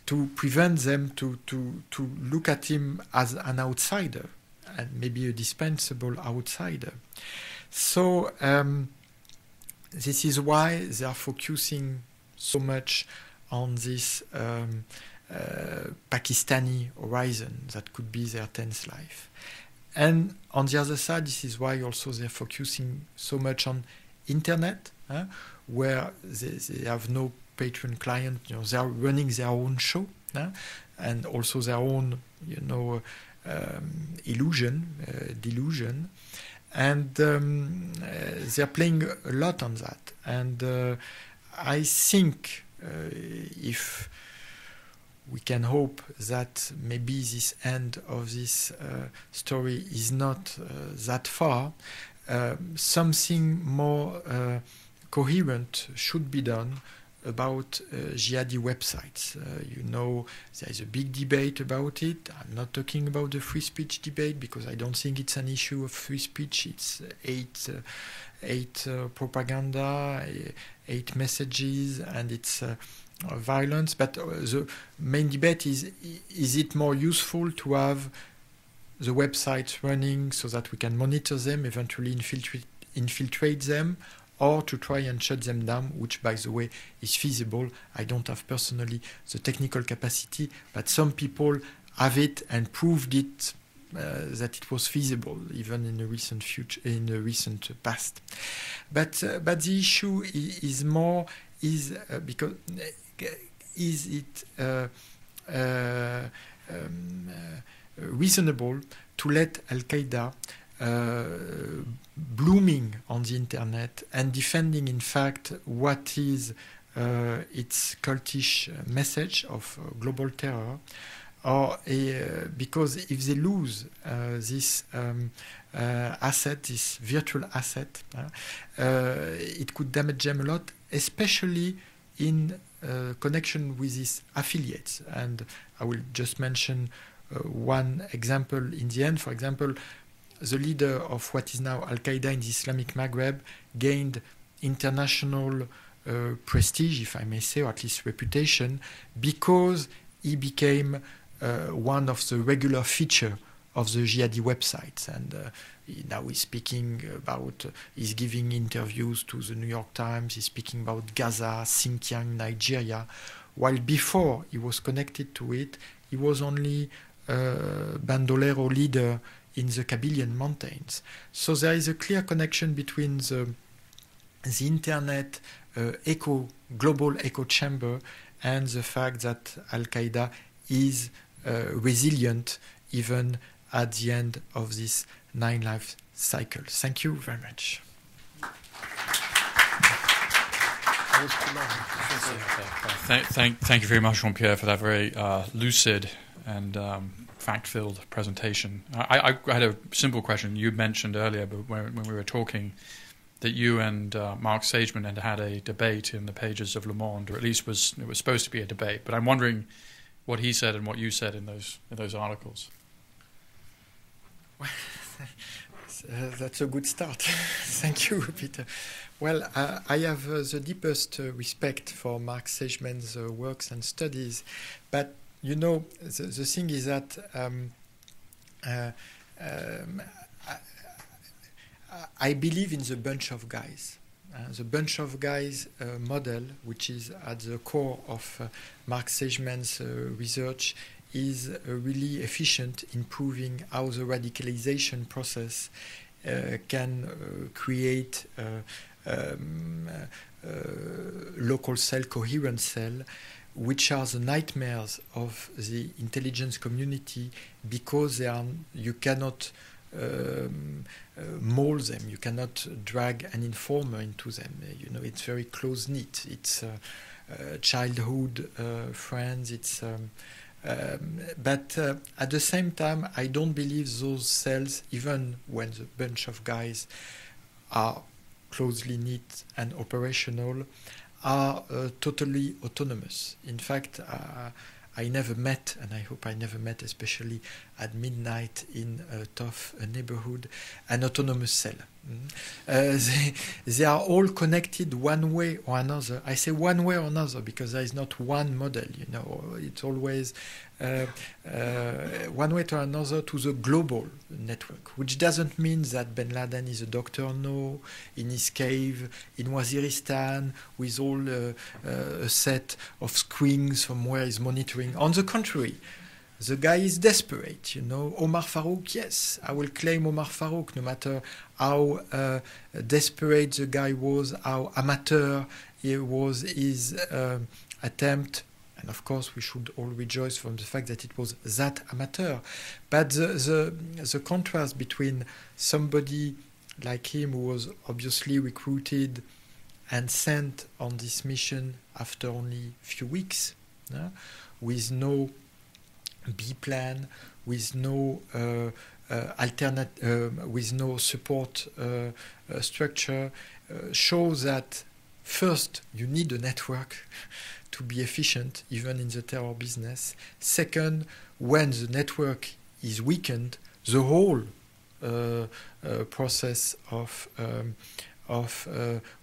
to prevent them to look at him as an outsider, and maybe a dispensable outsider. So this is why they are focusing so much on this Pakistani horizon that could be their 10th life. And on the other side, this is why also they're focusing so much on internet, where they have no patron client. They are running their own show, and also their own, delusion, and they're playing a lot on that. And I think if we can hope that maybe this end of this story is not that far, something more coherent should be done about jihadi websites. There is a big debate about it. I'm not talking about the free speech debate, because I don't think it's an issue of free speech. It's eight propaganda, 8 messages, and it's violence. But the main debate is it more useful to have the websites running so that we can monitor them, eventually infiltrate them, or to try and shut them down, which, by the way, is feasible. I don't have personally the technical capacity, but some people have it and proved it that it was feasible, even in the recent past. But the issue is more because is it reasonable to let Al-Qaeda blooming on the internet and defending, in fact, what is its cultish message of global terror, or because if they lose this asset, this virtual asset, it could damage them a lot, especially in connection with these affiliates. And I will just mention one example in the end. For example, the leader of what is now Al-Qaeda in the Islamic Maghreb gained international prestige, if I may say, or at least reputation, because he became one of the regular feature of the jihadi websites. And now he's speaking about, he's giving interviews to the New York Times, he's speaking about Gaza, Xinjiang, Nigeria, while before he was connected to it, he was only bandolero leader in the Kabylian mountains. So there is a clear connection between the internet global echo chamber and the fact that Al-Qaeda is resilient even at the end of this 9-life cycle. Thank you very much. Thank you very much, Jean-Pierre, for that very lucid and fact-filled presentation. I had a simple question. You mentioned earlier, but when we were talking, that you and Mark Sageman had a debate in the pages of Le Monde, or at least it was supposed to be a debate. But I'm wondering what he said and what you said in those articles. Well, that's a good start. Thank you, Peter. Well, I have the deepest respect for Mark Sageman's works and studies, but you know, the thing is that I believe in the bunch of guys. The bunch of guys model, which is at the core of Mark Sageman's research, is really efficient in proving how the radicalization process can create local cell, coherent cell, which are the nightmares of the intelligence community because you cannot mold them, you cannot drag an informer into them. You know, it's very close-knit. It's childhood friends. It's but at the same time, I don't believe those cells, even when the bunch of guys are closely knit and operational, are totally autonomous. In fact, I never met, and I hope I never met, especially at midnight in a tough neighborhood, an autonomous cell. They are all connected one way or another. I say one way or another because there is not one model, you know. It's always one way or another to the global network, which doesn't mean that bin Laden is a doctor, no, in his cave in Waziristan with all a set of screens from where he's monitoring. On the contrary, the guy is desperate, you know. Omar Farouk, yes, I will claim Omar Farouk, no matter how desperate the guy was, how amateur it was his attempt. And of course, we should all rejoice from the fact that it was that amateur. But the contrast between somebody like him, who was obviously recruited and sent on this mission after only a few weeks, with no B plan, with no with no support structure, shows that first you need a network to be efficient, even in the terror business. Second, when the network is weakened, the whole process of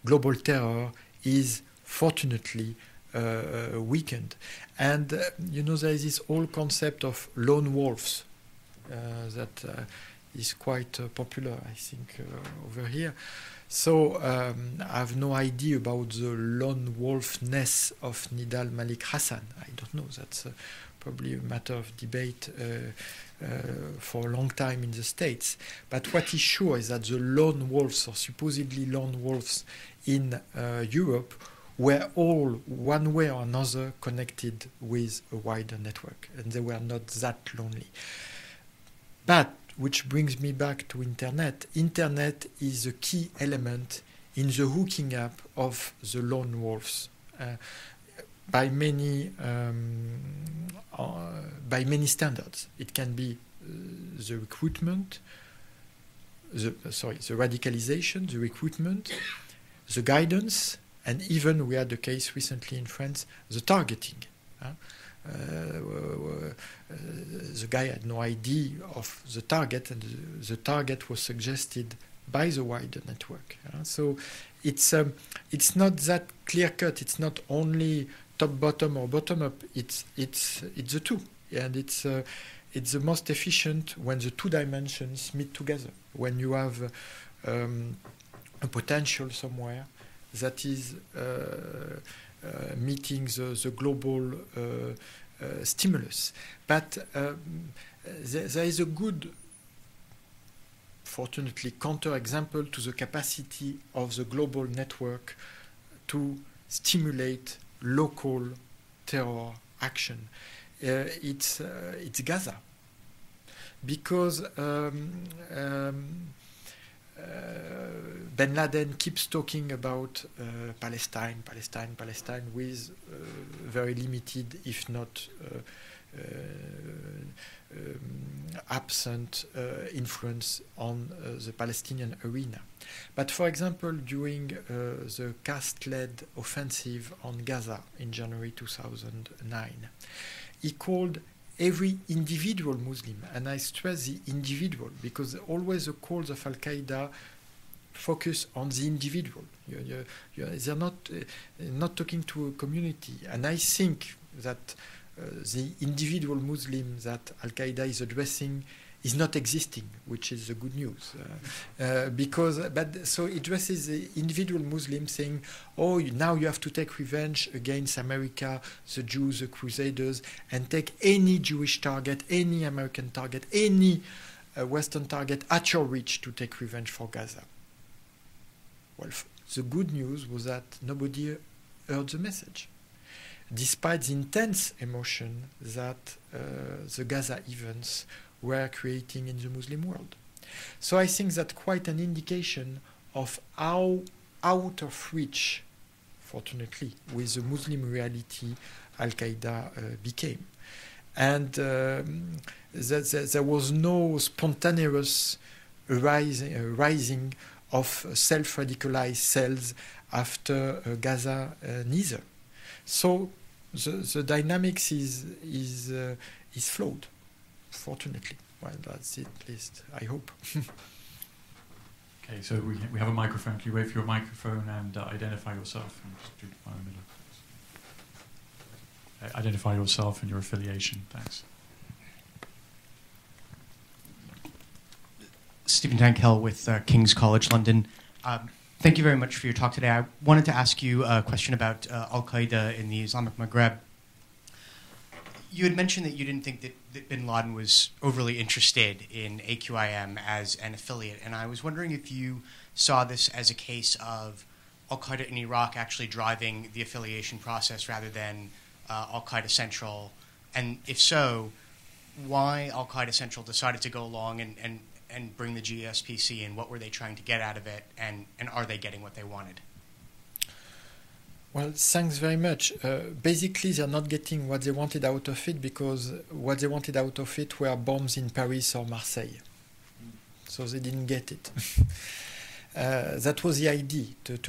global terror is fortunately weakened. And you know, there is this whole concept of lone wolves that is quite popular, I think, over here. So I have no idea about the lone wolfness of Nidal Malik Hassan. I don't know. That's probably a matter of debate for a long time in the States. But what is sure is that the lone wolves, or supposedly lone wolves in Europe, were all, one way or another, connected with a wider network. And they were not that lonely. But which brings me back to internet. Internet is a key element in the hooking up of the lone wolves by many standards. It can be the recruitment, the radicalization, the recruitment, the guidance, and even we had a case recently in France, the targeting. The guy had no idea of the target, and the target was suggested by the wider network. So it's not that clear cut. It's not only top bottom or bottom up. It's the two, and it's the most efficient when the two dimensions meet together. When you have a potential somewhere that is meeting the global stimulus. But there is a good, fortunately, counter-example to the capacity of the global network to stimulate local terror action. It's Gaza. Because bin Laden keeps talking about Palestine with very limited, if not absent influence on the Palestinian arena. But for example, during the caste-led offensive on Gaza in January 2009, he called every individual Muslim, and I stress the individual, because always the calls of Al-Qaeda focus on the individual. They're not talking to a community, and I think that the individual Muslim that Al-Qaeda is addressing is not existing, which is the good news. So it addresses the individual Muslim saying, oh, now you have to take revenge against America, the Jews, the Crusaders, and take any Jewish target, any American target, any Western target at your reach to take revenge for Gaza. Well, the good news was that nobody heard the message, despite the intense emotion that the Gaza events were creating in the Muslim world. So I think that's quite an indication of how out of reach, fortunately, with the Muslim reality, Al-Qaeda became. And there was no spontaneous rising of self-radicalized cells after Gaza neither. So the dynamics is flawed, fortunately. Well, that's it, at least, I hope. Okay, so we have a microphone. Can you wait for your microphone and identify yourself? And just do one in the middle. Identify yourself and your affiliation. Thanks. Stephen Tankell with King's College London. Thank you very much for your talk today. I wanted to ask you a question about Al-Qaeda in the Islamic Maghreb. You had mentioned that you didn't think that bin Laden was overly interested in AQIM as an affiliate, and I was wondering if you saw this as a case of Al-Qaeda in Iraq actually driving the affiliation process rather than Al-Qaeda Central, and if so, why Al-Qaeda Central decided to go along and bring the GSPC in. What were they trying to get out of it, and are they getting what they wanted? Well, thanks very much. Basically, they're not getting what they wanted out of it, because what they wanted out of it were bombs in Paris or Marseille. So they didn't get it. That was the idea, the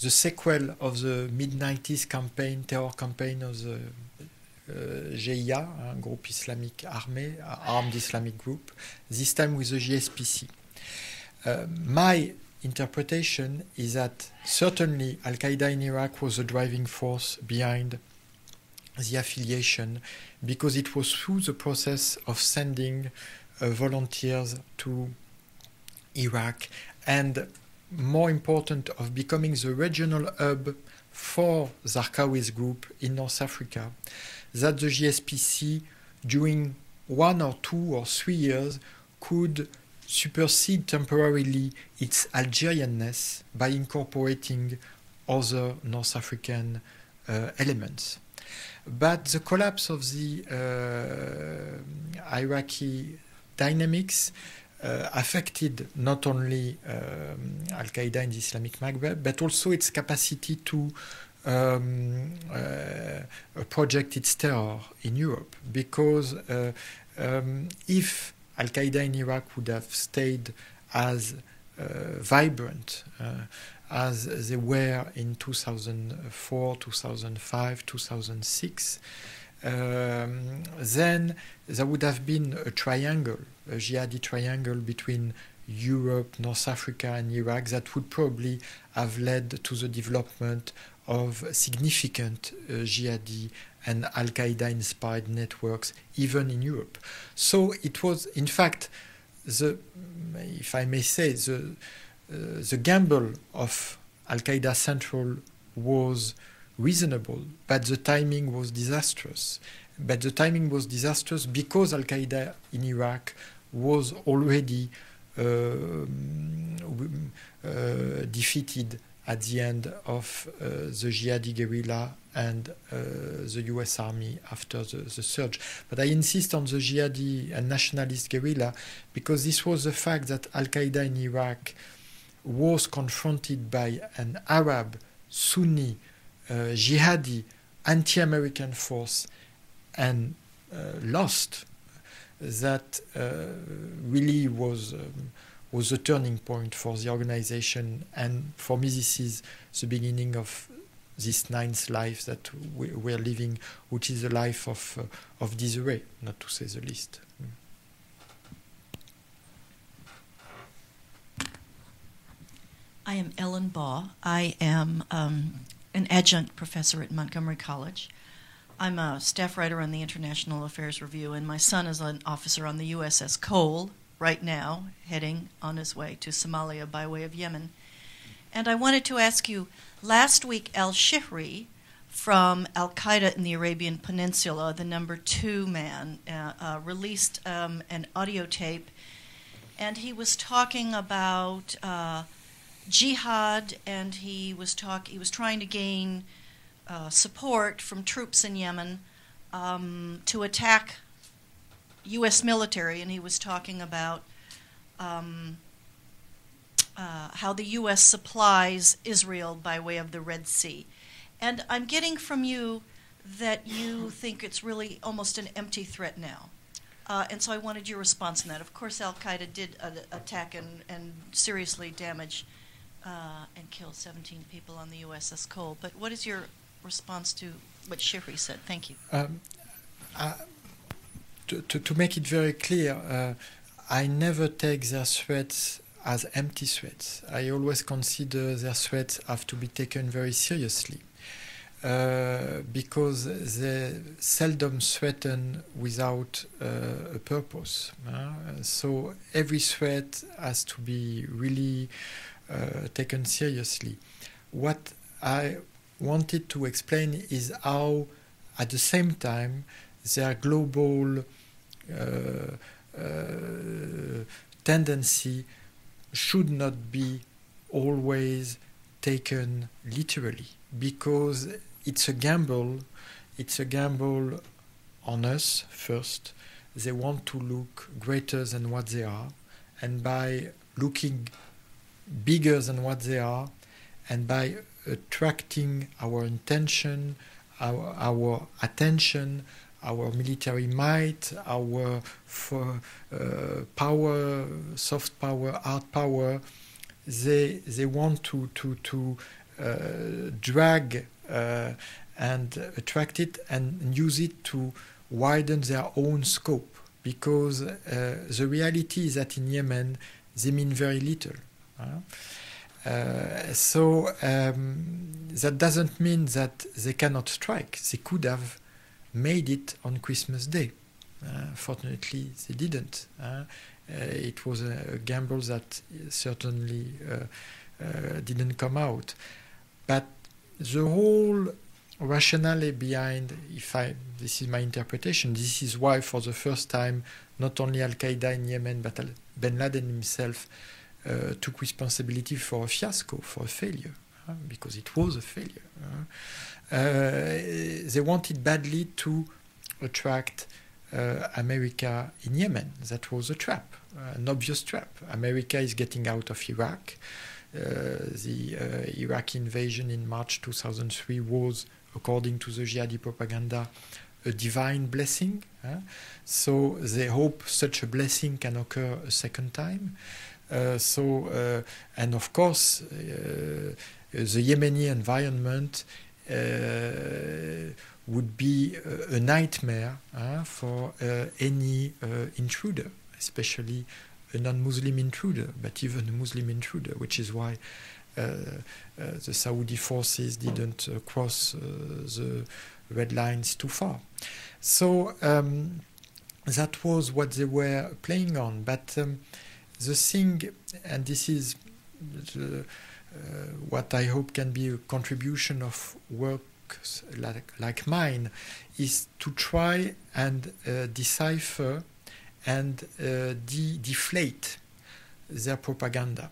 sequel of the mid-90s campaign, terror campaign of the GIA, un groupe islamique armé, armed Islamic group, this time with the GSPC. My interpretation is that certainly Al-Qaeda in Iraq was the driving force behind the affiliation, because it was through the process of sending volunteers to Iraq, and more important, of becoming the regional hub for Zarqawi's group in North Africa, that the GSPC, during 1 or 2 or 3 years, could supersede temporarily its Algerianness by incorporating other North African elements. But the collapse of the Iraqi dynamics affected not only Al-Qaeda in the Islamic Maghreb, but also its capacity to project its terror in Europe. Because if Al-Qaeda in Iraq would have stayed as vibrant as they were in 2004, 2005, 2006, then there would have been a triangle, a jihadi triangle between Europe, North Africa and Iraq that would probably have led to the development of significant jihadi and Al-Qaeda inspired networks even in Europe. So it was, in fact, if I may say, the gamble of Al-Qaeda Central was reasonable, but the timing was disastrous. But the timing was disastrous because Al-Qaeda in Iraq was already defeated at the end of the jihadi guerrilla and the US Army after the surge. But I insist on the jihadi and nationalist guerrilla because this was the fact that Al-Qaeda in Iraq was confronted by an Arab, Sunni, jihadi, anti-American force and lost, that really was a turning point for the organization, and for me this is the beginning of this ninth life that we're living, which is a life of disarray, not to say the least. I am Ellen Baugh. I am an adjunct professor at Montgomery College. I'm a staff writer on the International Affairs Review, and my son is an officer on the USS Cole right now, heading on his way to Somalia by way of Yemen. And I wanted to ask you, last week al-Shihri from Al-Qaeda in the Arabian Peninsula, the number 2 man, released an audio tape, and he was talking about jihad, and he was trying to gain support from troops in Yemen to attack U.S. military, and he was talking about how the U.S. supplies Israel by way of the Red Sea. And I'm getting from you that you think it's really almost an empty threat now. And so I wanted your response on that. Of course, Al-Qaeda did attack and seriously damage and kill 17 people on the USS Cole. But what is your response to what Shihri said? Thank you. To make it very clear, I never take their threats as empty threats. I always consider their threats have to be taken very seriously, because they seldom threaten without a purpose. So every threat has to be really taken seriously. What I wanted to explain is how, at the same time, their global tendency should not be always taken literally, because it's a gamble. It's a gamble on us first. They want to look greater than what they are, and by looking bigger than what they are, and by attracting our intention, our attention, our military might, our power, soft power, hard power, they want to drag and attract it and use it to widen their own scope, because the reality is that in Yemen they mean very little. So that doesn't mean that they cannot strike. They could have made it on Christmas Day. Fortunately, they didn't. It was a gamble that certainly didn't come out. But the whole rationale behind, this is my interpretation, this is why for the first time, not only Al-Qaeda in Yemen, but bin Laden himself took responsibility for a fiasco, for a failure, because it was a failure. They wanted badly to attract America in Yemen. That was a trap, an obvious trap. America is getting out of Iraq. The Iraqi invasion in March 2003 was, according to the jihadi propaganda, a divine blessing. So they hope such a blessing can occur a second time. And of course, the Yemeni environment would be a nightmare for any intruder, especially a non-Muslim intruder, but even a Muslim intruder, which is why the Saudi forces didn't cross the red lines too far. So that was what they were playing on. But the thing, and this is what I hope can be a contribution of works like mine, is to try and decipher and deflate their propaganda.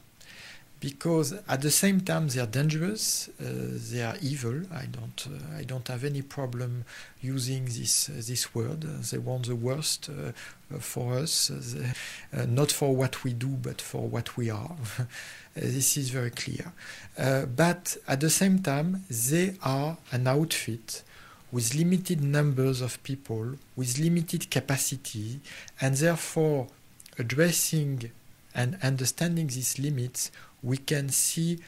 Because at the same time they are dangerous, they are evil. I don't have any problem using this word. They want the worst for us, not for what we do, but for what we are. This is very clear. But at the same time, they are an outfit with limited numbers of people, with limited capacity, and therefore addressing and understanding these limits, we can see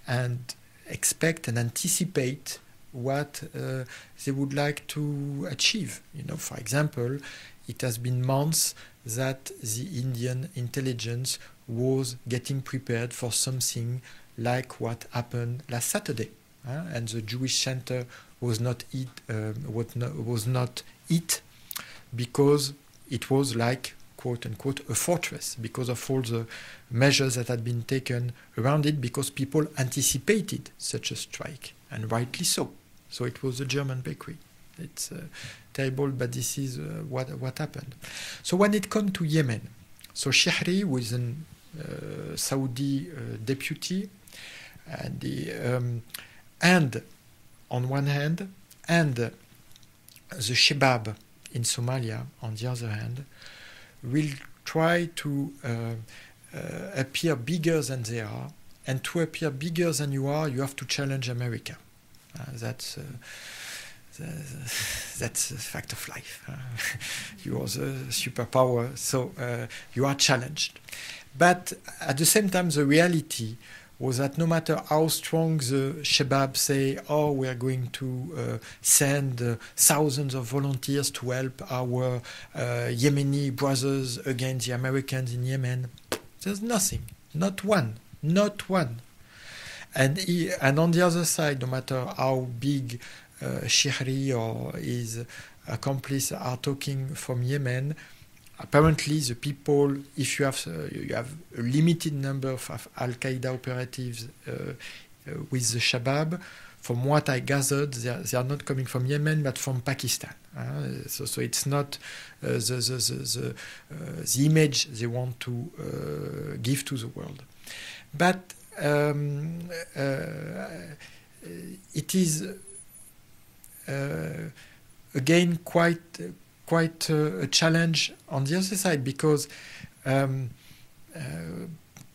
and expect and anticipate what they would like to achieve. You know, for example, it has been months that the Indian intelligence was getting prepared for something like what happened last Saturday, and the Jewish center was not it because it was like, quote unquote, a fortress, because of all the measures that had been taken around it, because people anticipated such a strike, and rightly so. So it was a German bakery. It's terrible, but this is what happened. So when it comes to Yemen, so Shihri, who is a Saudi deputy, and on one hand, and the Shabab in Somalia on the other hand, will try to appear bigger than they are, and to appear bigger than you are, you have to challenge America. That's a fact of life. You are the superpower, so you are challenged. But at the same time, the reality was that no matter how strong the Shabab say, oh, we are going to send thousands of volunteers to help our Yemeni brothers against the Americans in Yemen, there's nothing, not one. And on the other side, no matter how big Shihri or his accomplice are talking from Yemen, apparently the people, if you have a limited number of Al-Qaeda operatives with the Shabab, from what I gathered, they are not coming from Yemen, but from Pakistan. So it's not the image they want to give to the world. But it is again quite a challenge on the other side, because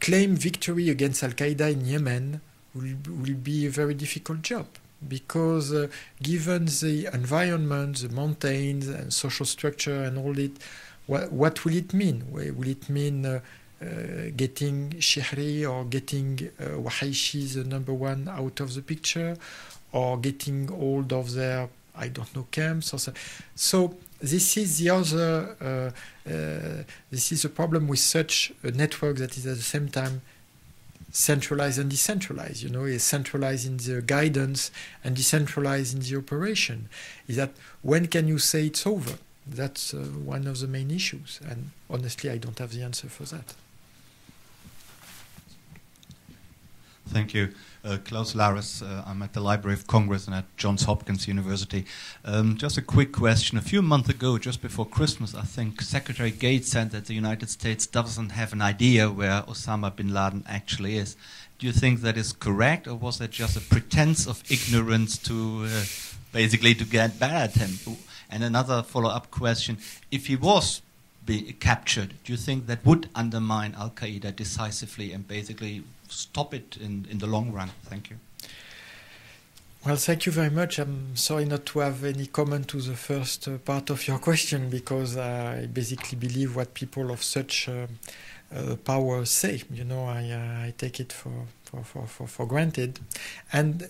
claim victory against Al-Qaeda in Yemen will be a very difficult job, because given the environment, the mountains and social structure and all it, what will it mean? Will it mean getting Shihri or getting Wahayshi, the number one, out of the picture, or getting hold of their, I don't know, camps or so? So this is the other. This is a problem with such a network that is at the same time centralized and decentralized. You know, is centralized in the guidance and decentralized in the operation. Is that when can you say it's over? That's one of the main issues, and honestly, I don't have the answer for that. Thank you. Klaus Laris, I'm at the Library of Congress and at Johns Hopkins University. Just a quick question. A few months ago, just before Christmas, I think Secretary Gates said that the United States doesn't have an idea where Osama bin Laden actually is. Do you think that is correct, or was that just a pretense of ignorance to basically to get bad at him? And another follow-up question. If he was captured, do you think that would undermine Al-Qaeda decisively and basically stop it in the long run? Thank you. Well, thank you very much. I'm sorry not to have any comment to the first part of your question, because I basically believe what people of such power say. You know, I take it for granted. And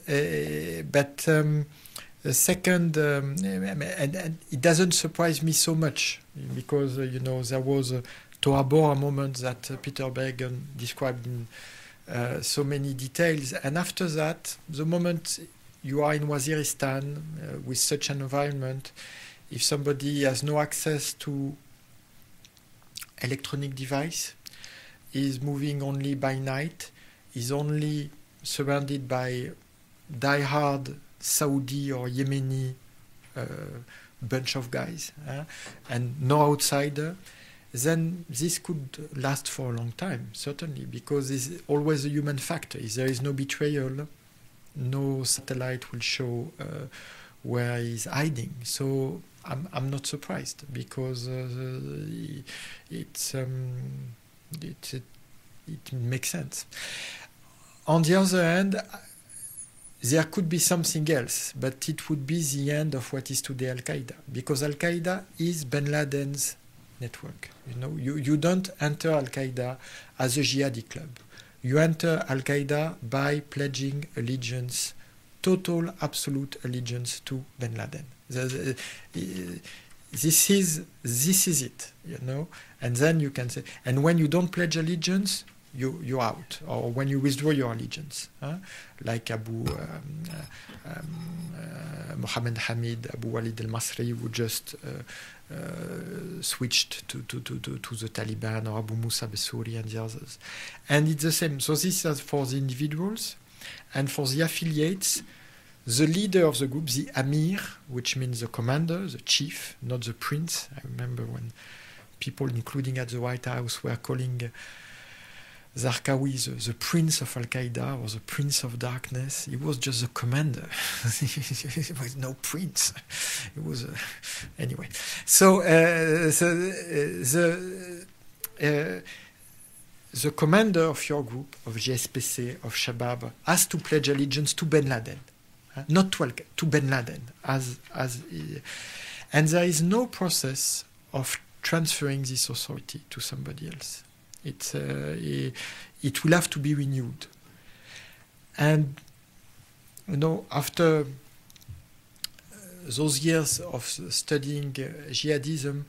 but the second, and it doesn't surprise me so much, because you know, there was a Tora Bora moment that Peter Bergen described in so many details, and after that, the moment you are in Waziristan with such an environment, if somebody has no access to electronic device, is moving only by night, is only surrounded by die-hard Saudi or Yemeni bunch of guys, and no outsider, then this could last for a long time, certainly, because there's always a human factor. If there is no betrayal, no satellite will show where he's hiding. So I'm not surprised, because it makes sense. On the other hand, there could be something else, but it would be the end of what is today Al-Qaeda, because Al-Qaeda is Bin Laden's network. You don't enter Al-Qaeda as a jihadi club. You enter Al-Qaeda by pledging allegiance, total, absolute allegiance to Bin Laden. This is it, and then you can say, and when you don't pledge allegiance, you're out, or when you withdraw your allegiance, like Mohammed Hamid, Abu Walid al-Masri, who just switched to the Taliban, or Abu Musa al-Suri and the others. And it's the same. So this is for the individuals, and for the affiliates, the leader of the group, the Amir, which means the commander, the chief, not the prince. I remember when people, including at the White House, were calling Zarqawi the prince of Al-Qaeda, or the prince of darkness. He was just the commander. There was no prince. It was anyway. So the commander of your group, of GSPC, of Shabab, has to pledge allegiance to Bin Laden, not to Bin Laden. And there is no process of transferring this authority to somebody else. It will have to be renewed. And after those years of studying jihadism,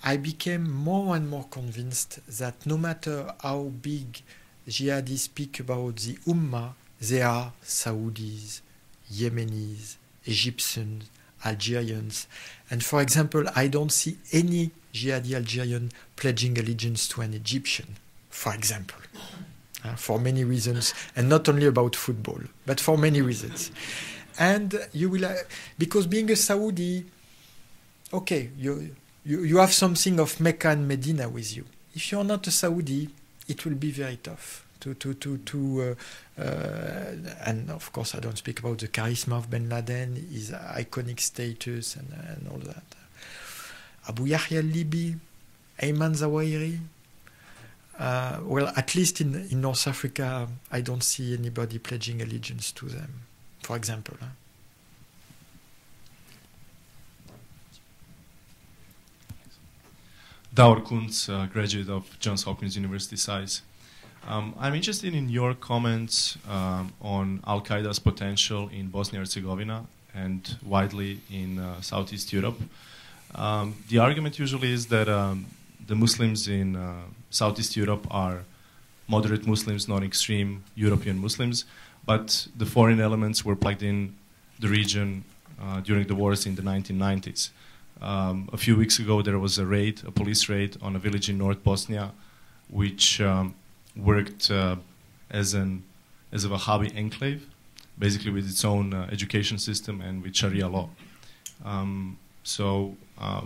I became more and more convinced that no matter how big jihadis speak about the Ummah, they are Saudis, Yemenis, Egyptians, Algerians. And for example, I don't see any jihadi Algerian pledging allegiance to an Egyptian, for example, for many reasons, and not only about football, but for many reasons. And you will, because being a Saudi, okay, you have something of Mecca and Medina with you. If you're not a Saudi, it will be very tough and of course I don't speak about the charisma of Bin Laden, his iconic status and all that. Abu Yahya al-Libi, Ayman Zawahiri, well, at least in North Africa, I don't see anybody pledging allegiance to them, for example. Daur Kuntz, graduate of Johns Hopkins University SAIS. I'm interested in your comments on Al-Qaeda's potential in Bosnia-Herzegovina and widely in Southeast Europe. The argument usually is that the Muslims in Southeast Europe are moderate Muslims, not extreme European Muslims, but the foreign elements were plugged in the region during the wars in the 1990s. A few weeks ago, there was a police raid on a village in North Bosnia, which worked as a Wahhabi enclave, basically with its own education system and with Sharia law. So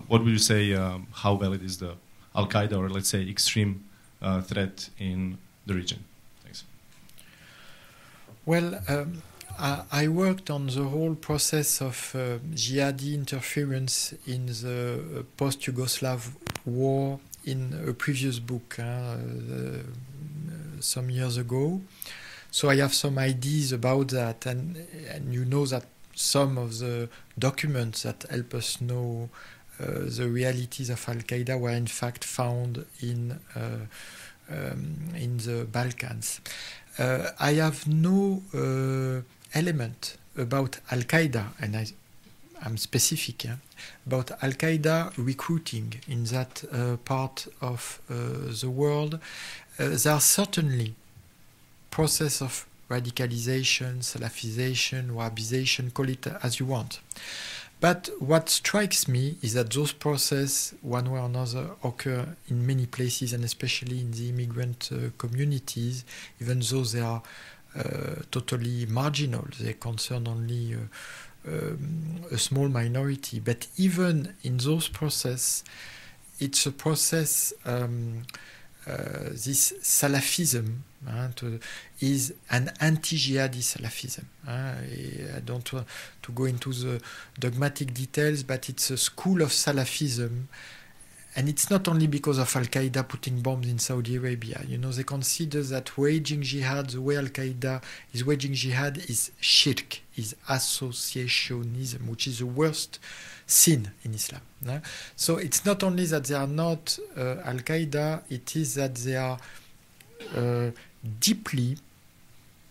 what would you say, how valid is the Al-Qaeda, or let's say extreme threat in the region? Thanks. Well, I worked on the whole process of jihadi interference in the post-Yugoslav war in a previous book some years ago. So I have some ideas about that, and you know that some of the documents that help us know the realities of Al-Qaeda were in fact found in the Balkans. I have no element about Al-Qaeda, and I'm specific, about Al-Qaeda recruiting in that part of the world. There are certainly process of radicalization, Salafization, Wahhabization, call it as you want. But what strikes me is that those processes, one way or another, occur in many places, and especially in the immigrant communities, even though they are totally marginal. They concern only a small minority. But even in those processes, it's a process, this Salafism is an anti-jihadi Salafism. I don't want to go into the dogmatic details, but it's a school of Salafism, And it's not only because of Al-Qaeda putting bombs in Saudi Arabia. You know, they consider that waging jihad, the way Al-Qaeda is waging jihad, is shirk, is associationism, which is the worst sin in Islam. So it's not only that they are not Al-Qaeda, it is that they are deeply,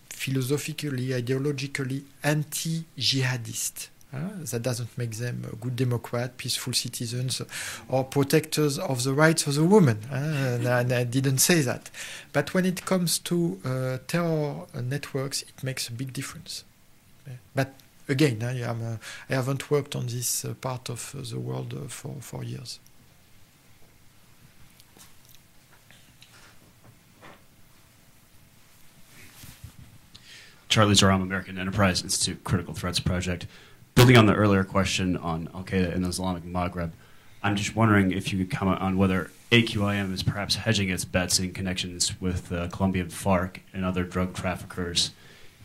philosophically, ideologically anti-jihadist. That doesn't make them good Democrats, peaceful citizens, or protectors of the rights of the woman. And I didn't say that. But when it comes to terror networks, it makes a big difference. But again, I haven't worked on this part of the world for years. Charlie Zoram, American Enterprise Institute Critical Threats Project. Building on the earlier question on Al-Qaeda in the Islamic Maghreb, I'm just wondering if you could comment on whether AQIM is perhaps hedging its bets in connections with the Colombian FARC and other drug traffickers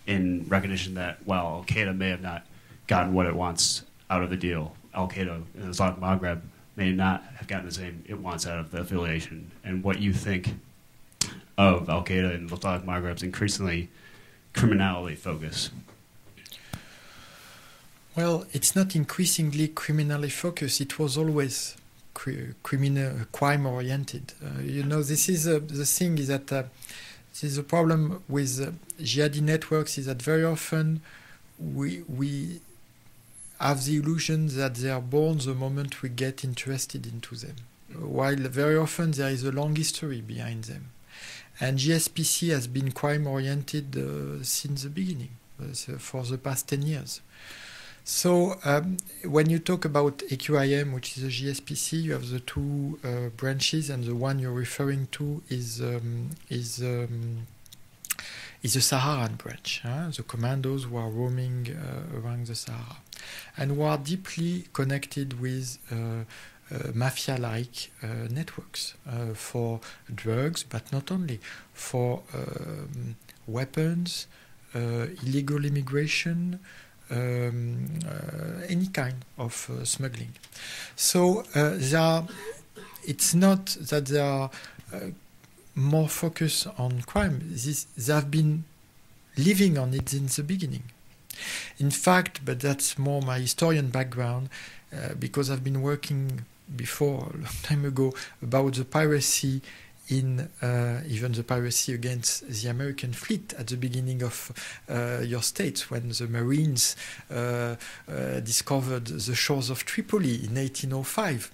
in recognition that while Al-Qaeda may have not gotten what it wants out of the deal, Al-Qaeda in the Islamic Maghreb may not have gotten the same it wants out of the affiliation, and what you think of Al-Qaeda in the Islamic Maghreb's increasingly criminality focus. Well, it's not increasingly criminally focused. It was always crime-oriented. You know, this is the thing is that this is a problem with jihadi networks is that very often we have the illusion that they are born the moment we get interested into them, while very often there is a long history behind them. And GSPC has been crime-oriented since the beginning, for the past 10 years. So when you talk about AQIM, which is a GSPC, you have the two branches, and the one you're referring to is the Saharan branch, the commandos who are roaming around the Sahara, and who are deeply connected with mafia-like networks for drugs, but not only, for weapons, illegal immigration, any kind of smuggling. So it's not that they are more focused on crime. They have been living on it since the beginning. In fact, but that's more my historian background, because I've been working before, a long time ago, about the piracy in even the piracy against the American fleet at the beginning of your states, when the Marines discovered the shores of Tripoli in 1805.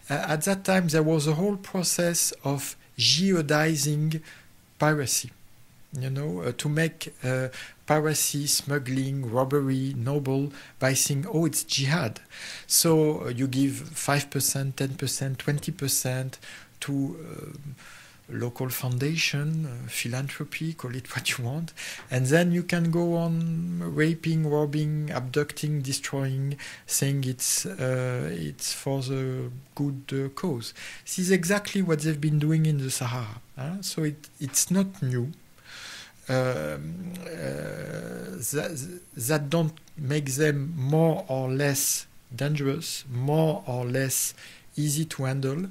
At that time, there was a whole process of geodizing piracy, you know, to make piracy, smuggling, robbery noble by saying, oh, it's jihad. So you give 5%, 10%, 20% to local foundation, philanthropy, call it what you want, and then you can go on raping, robbing, abducting, destroying, saying it's for the good cause. This is exactly what they've been doing in the Sahara. So it's not new. That don't make them more or less dangerous, more or less easy to handle,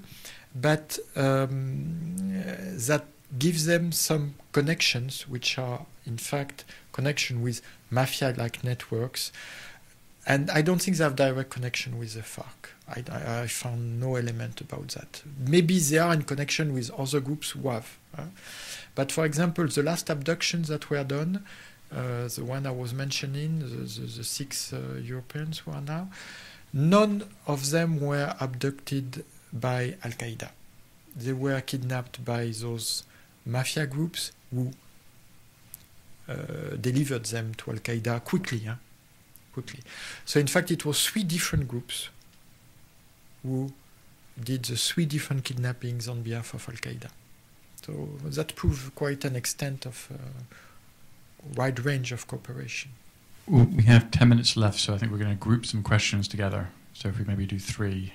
but that gives them some connections, which are in fact connection with mafia-like networks. And I don't think they have direct connection with the FARC. I found no element about that. Maybe they are in connection with other groups who have. But for example, the last abductions that were done, the one I was mentioning, the 6 Europeans who are now, none of them were abducted by Al-Qaeda. They were kidnapped by those mafia groups who delivered them to Al-Qaeda quickly. So in fact, it was 3 different groups who did the 3 different kidnappings on behalf of Al-Qaeda. So that proves quite an extent of wide range of cooperation. Well, we have 10 minutes left, so I think we're going to group some questions together. So if we maybe do 3.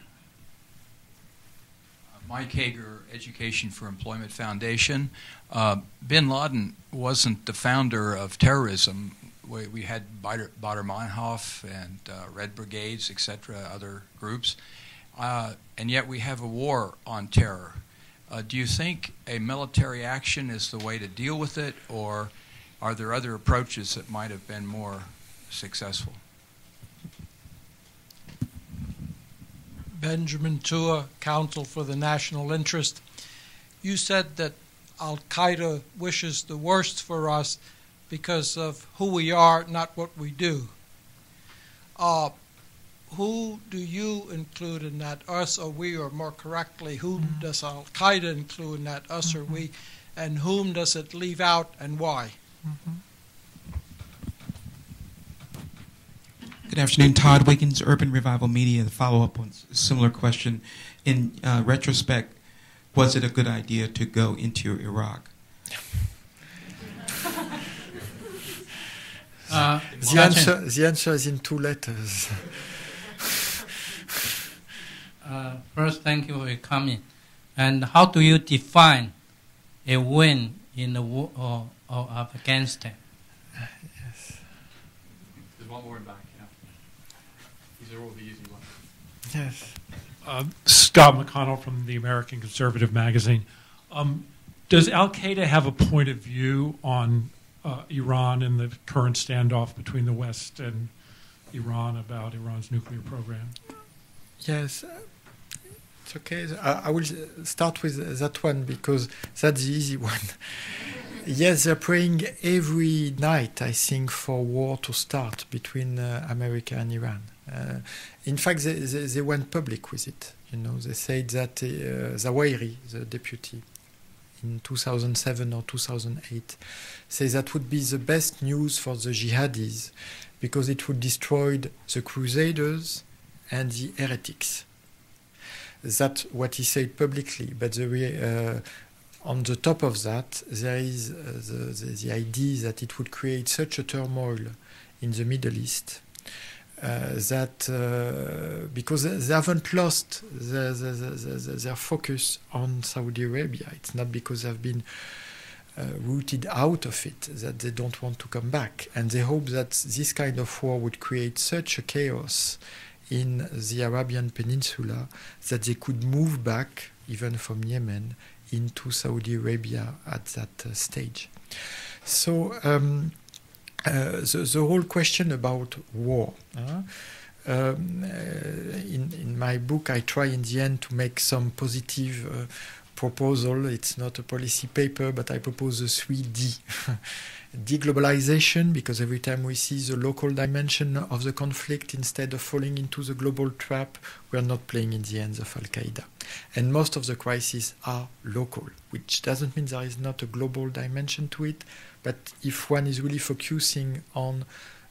Mike Hager, Education for Employment Foundation. Bin Laden wasn't the founder of terrorism. We had Baader Meinhof and Red Brigades, etc., other groups. and yet we have a war on terror. Do you think a military action is the way to deal with it, or are there other approaches that might have been more successful? Benjamin Tua, Council for the National Interest. You said that Al-Qaeda wishes the worst for us because of who we are, not what we do. Who do you include in that, us or we, or more correctly, whom does Al-Qaeda include in that, us or we, and whom does it leave out and why? Good afternoon, Todd Wiggins, Urban Revival Media. The follow-up on a similar question. In retrospect, was it a good idea to go into Iraq? The answer is in 2 letters. First, thank you for coming. And how do you define a win in the war of Afghanistan? Yes. There's one more in back. Yeah. These are all the easy ones. Yes. Scott McConnell from the American Conservative Magazine. Does Al-Qaeda have a point of view on Iran and the current standoff between the West and Iran about Iran's nuclear program? Yes. It's okay. I will start with that one because that's the easy one. Yes, they're praying every night, I think, for war to start between America and Iran. In fact, they went public with it. You know, they said that Zawahiri, the deputy, in 2007 or 2008, says that would be the best news for the jihadis because it would destroy the crusaders and the heretics. That's what he said publicly. But on the top of that, there is the idea that it would create such a turmoil in the Middle East that because they haven't lost their focus on Saudi Arabia. It's not because they've been rooted out of it that they don't want to come back. And they hope that this kind of war would create such a chaos in the Arabian Peninsula that they could move back, even from Yemen, into Saudi Arabia at that stage. So the whole question about war. In my book, I try in the end to make some positive proposal. It's not a policy paper, but I propose the 3D. Deglobalization, because every time we see the local dimension of the conflict, instead of falling into the global trap, we are not playing in the hands of Al-Qaeda. And most of the crises are local, which doesn't mean there is not a global dimension to it, but if one is really focusing on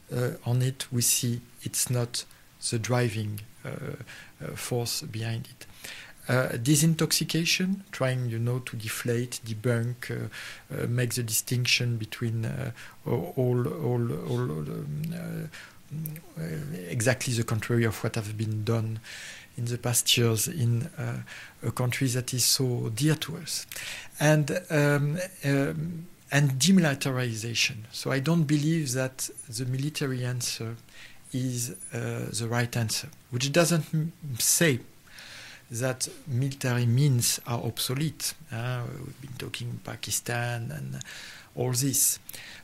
it, we see it's not the driving force behind it. Disintoxication, trying, to deflate, debunk, make the distinction between exactly the contrary of what has been done in the past years in a country that is so dear to us, and demilitarization. So I don't believe that the military answer is the right answer, which doesn't say that military means are obsolete. We've been talking Pakistan and all this.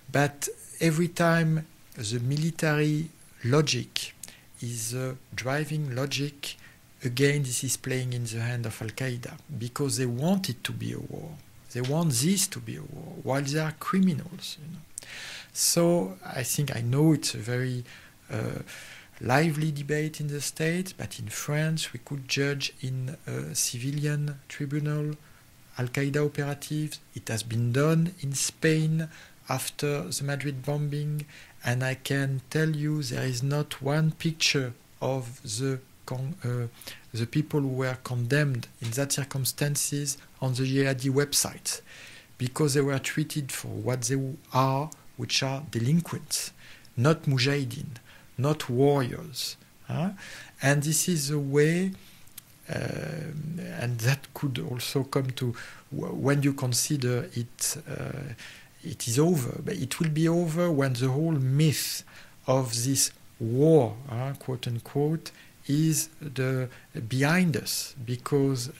But every time the military logic is a driving logic, again, this is playing in the hand of Al-Qaeda because they want it to be a war. They want this to be a war, while they are criminals. So I think I know it's a very lively debate in the States, but in France we could judge in a civilian tribunal Al-Qaeda operatives. It has been done in Spain after the Madrid bombing, and I can tell you there is not one picture of the people who were condemned in that circumstances on the jihadi websites, because they were treated for what they are, which are delinquents, not mujahideen, not warriors. And this is a way, and that could also come to, when you consider it, it is over. But it will be over when the whole myth of this war, quote unquote, is behind us, because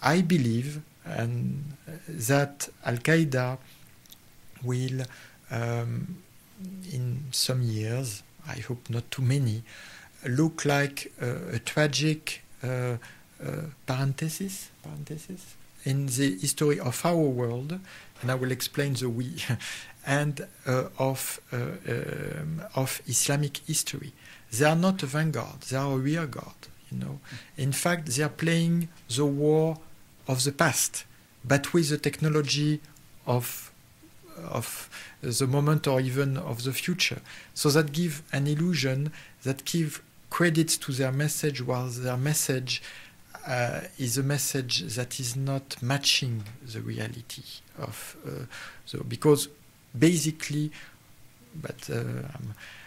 I believe that Al-Qaeda will, in some years, I hope not too many, look like a tragic parenthesis in the history of our world, and I will explain the we, and of Islamic history. They are not a vanguard; they are a rear guard. In fact, they are playing the war of the past, but with the technology of the moment, or even of the future. So that give an illusion, that give credits to their message, while their message is a message that is not matching the reality of because basically,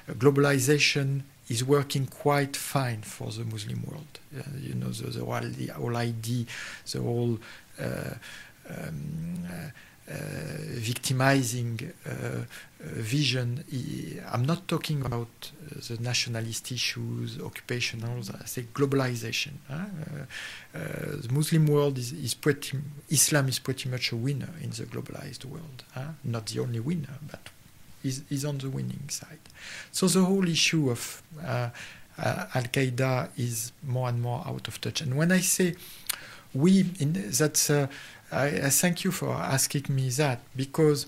globalization is working quite fine for the Muslim world. The whole idea, the whole victimizing vision. I'm not talking about the nationalist issues, occupationals. I say globalization. The Muslim world Islam is pretty much a winner in the globalized world. Not the only winner, but is on the winning side. So the whole issue of Al-Qaeda is more and more out of touch. And when I say I thank you for asking me that, because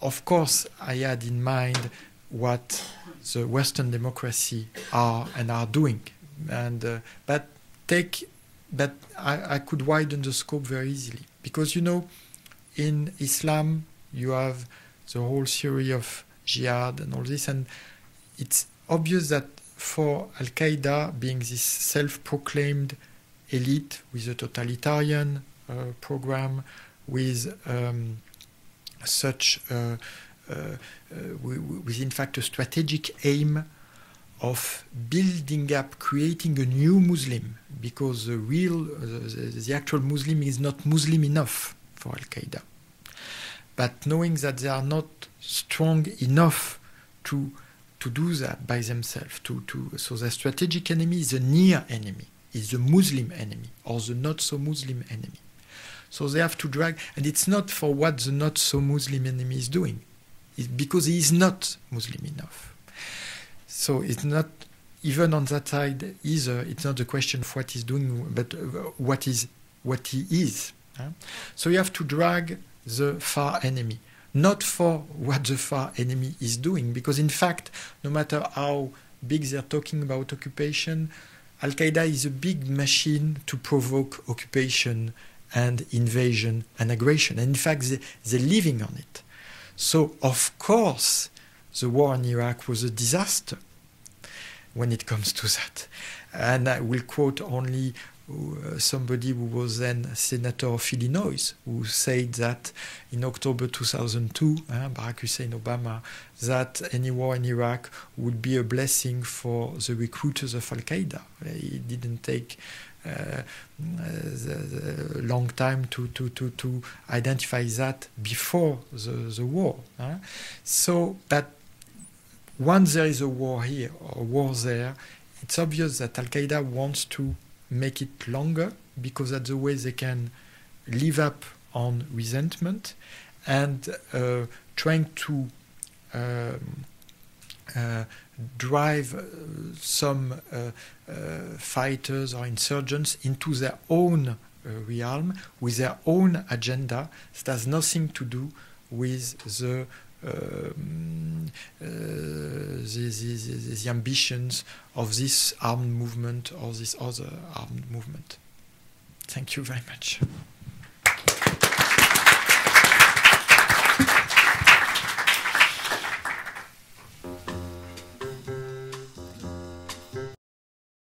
of course I had in mind what the Western democracy are doing, and but I could widen the scope very easily, because in Islam you have the whole theory of jihad and all this, and it's obvious that for Al-Qaeda, being this self-proclaimed elite with a totalitarian program, with with in fact a strategic aim of building up, creating a new Muslim, because the actual Muslim is not Muslim enough for Al-Qaeda. But knowing that they are not strong enough to do that by themselves, so the strategic enemy is the near enemy, is the Muslim enemy, or the not-so-Muslim enemy. So they have to drag, and it's not for what the not-so-Muslim enemy is doing. It's because he is not Muslim enough. So it's not, even on that side either, it's not the question of what he's doing, but what he is. So you have to drag the far enemy, not for what the far enemy is doing, because in fact, no matter how big they're talking about occupation, Al-Qaeda is a big machine to provoke occupation and invasion and aggression. And in fact, they're living on it. So, of course, the war in Iraq was a disaster when it comes to that. And I will quote only somebody who was then Senator of Illinois, who said that in October 2002, Barack Hussein Obama, that any war in Iraq would be a blessing for the recruiters of Al-Qaeda. It didn't take the long time to identify that before the war. So, but once there is a war here or a war there, it's obvious that Al-Qaeda wants to make it longer, because that's the way they can live up on resentment, and trying to drive some fighters or insurgents into their own realm with their own agenda that has nothing to do with the ambitions of this armed movement or this other armed movement. Thank you very much.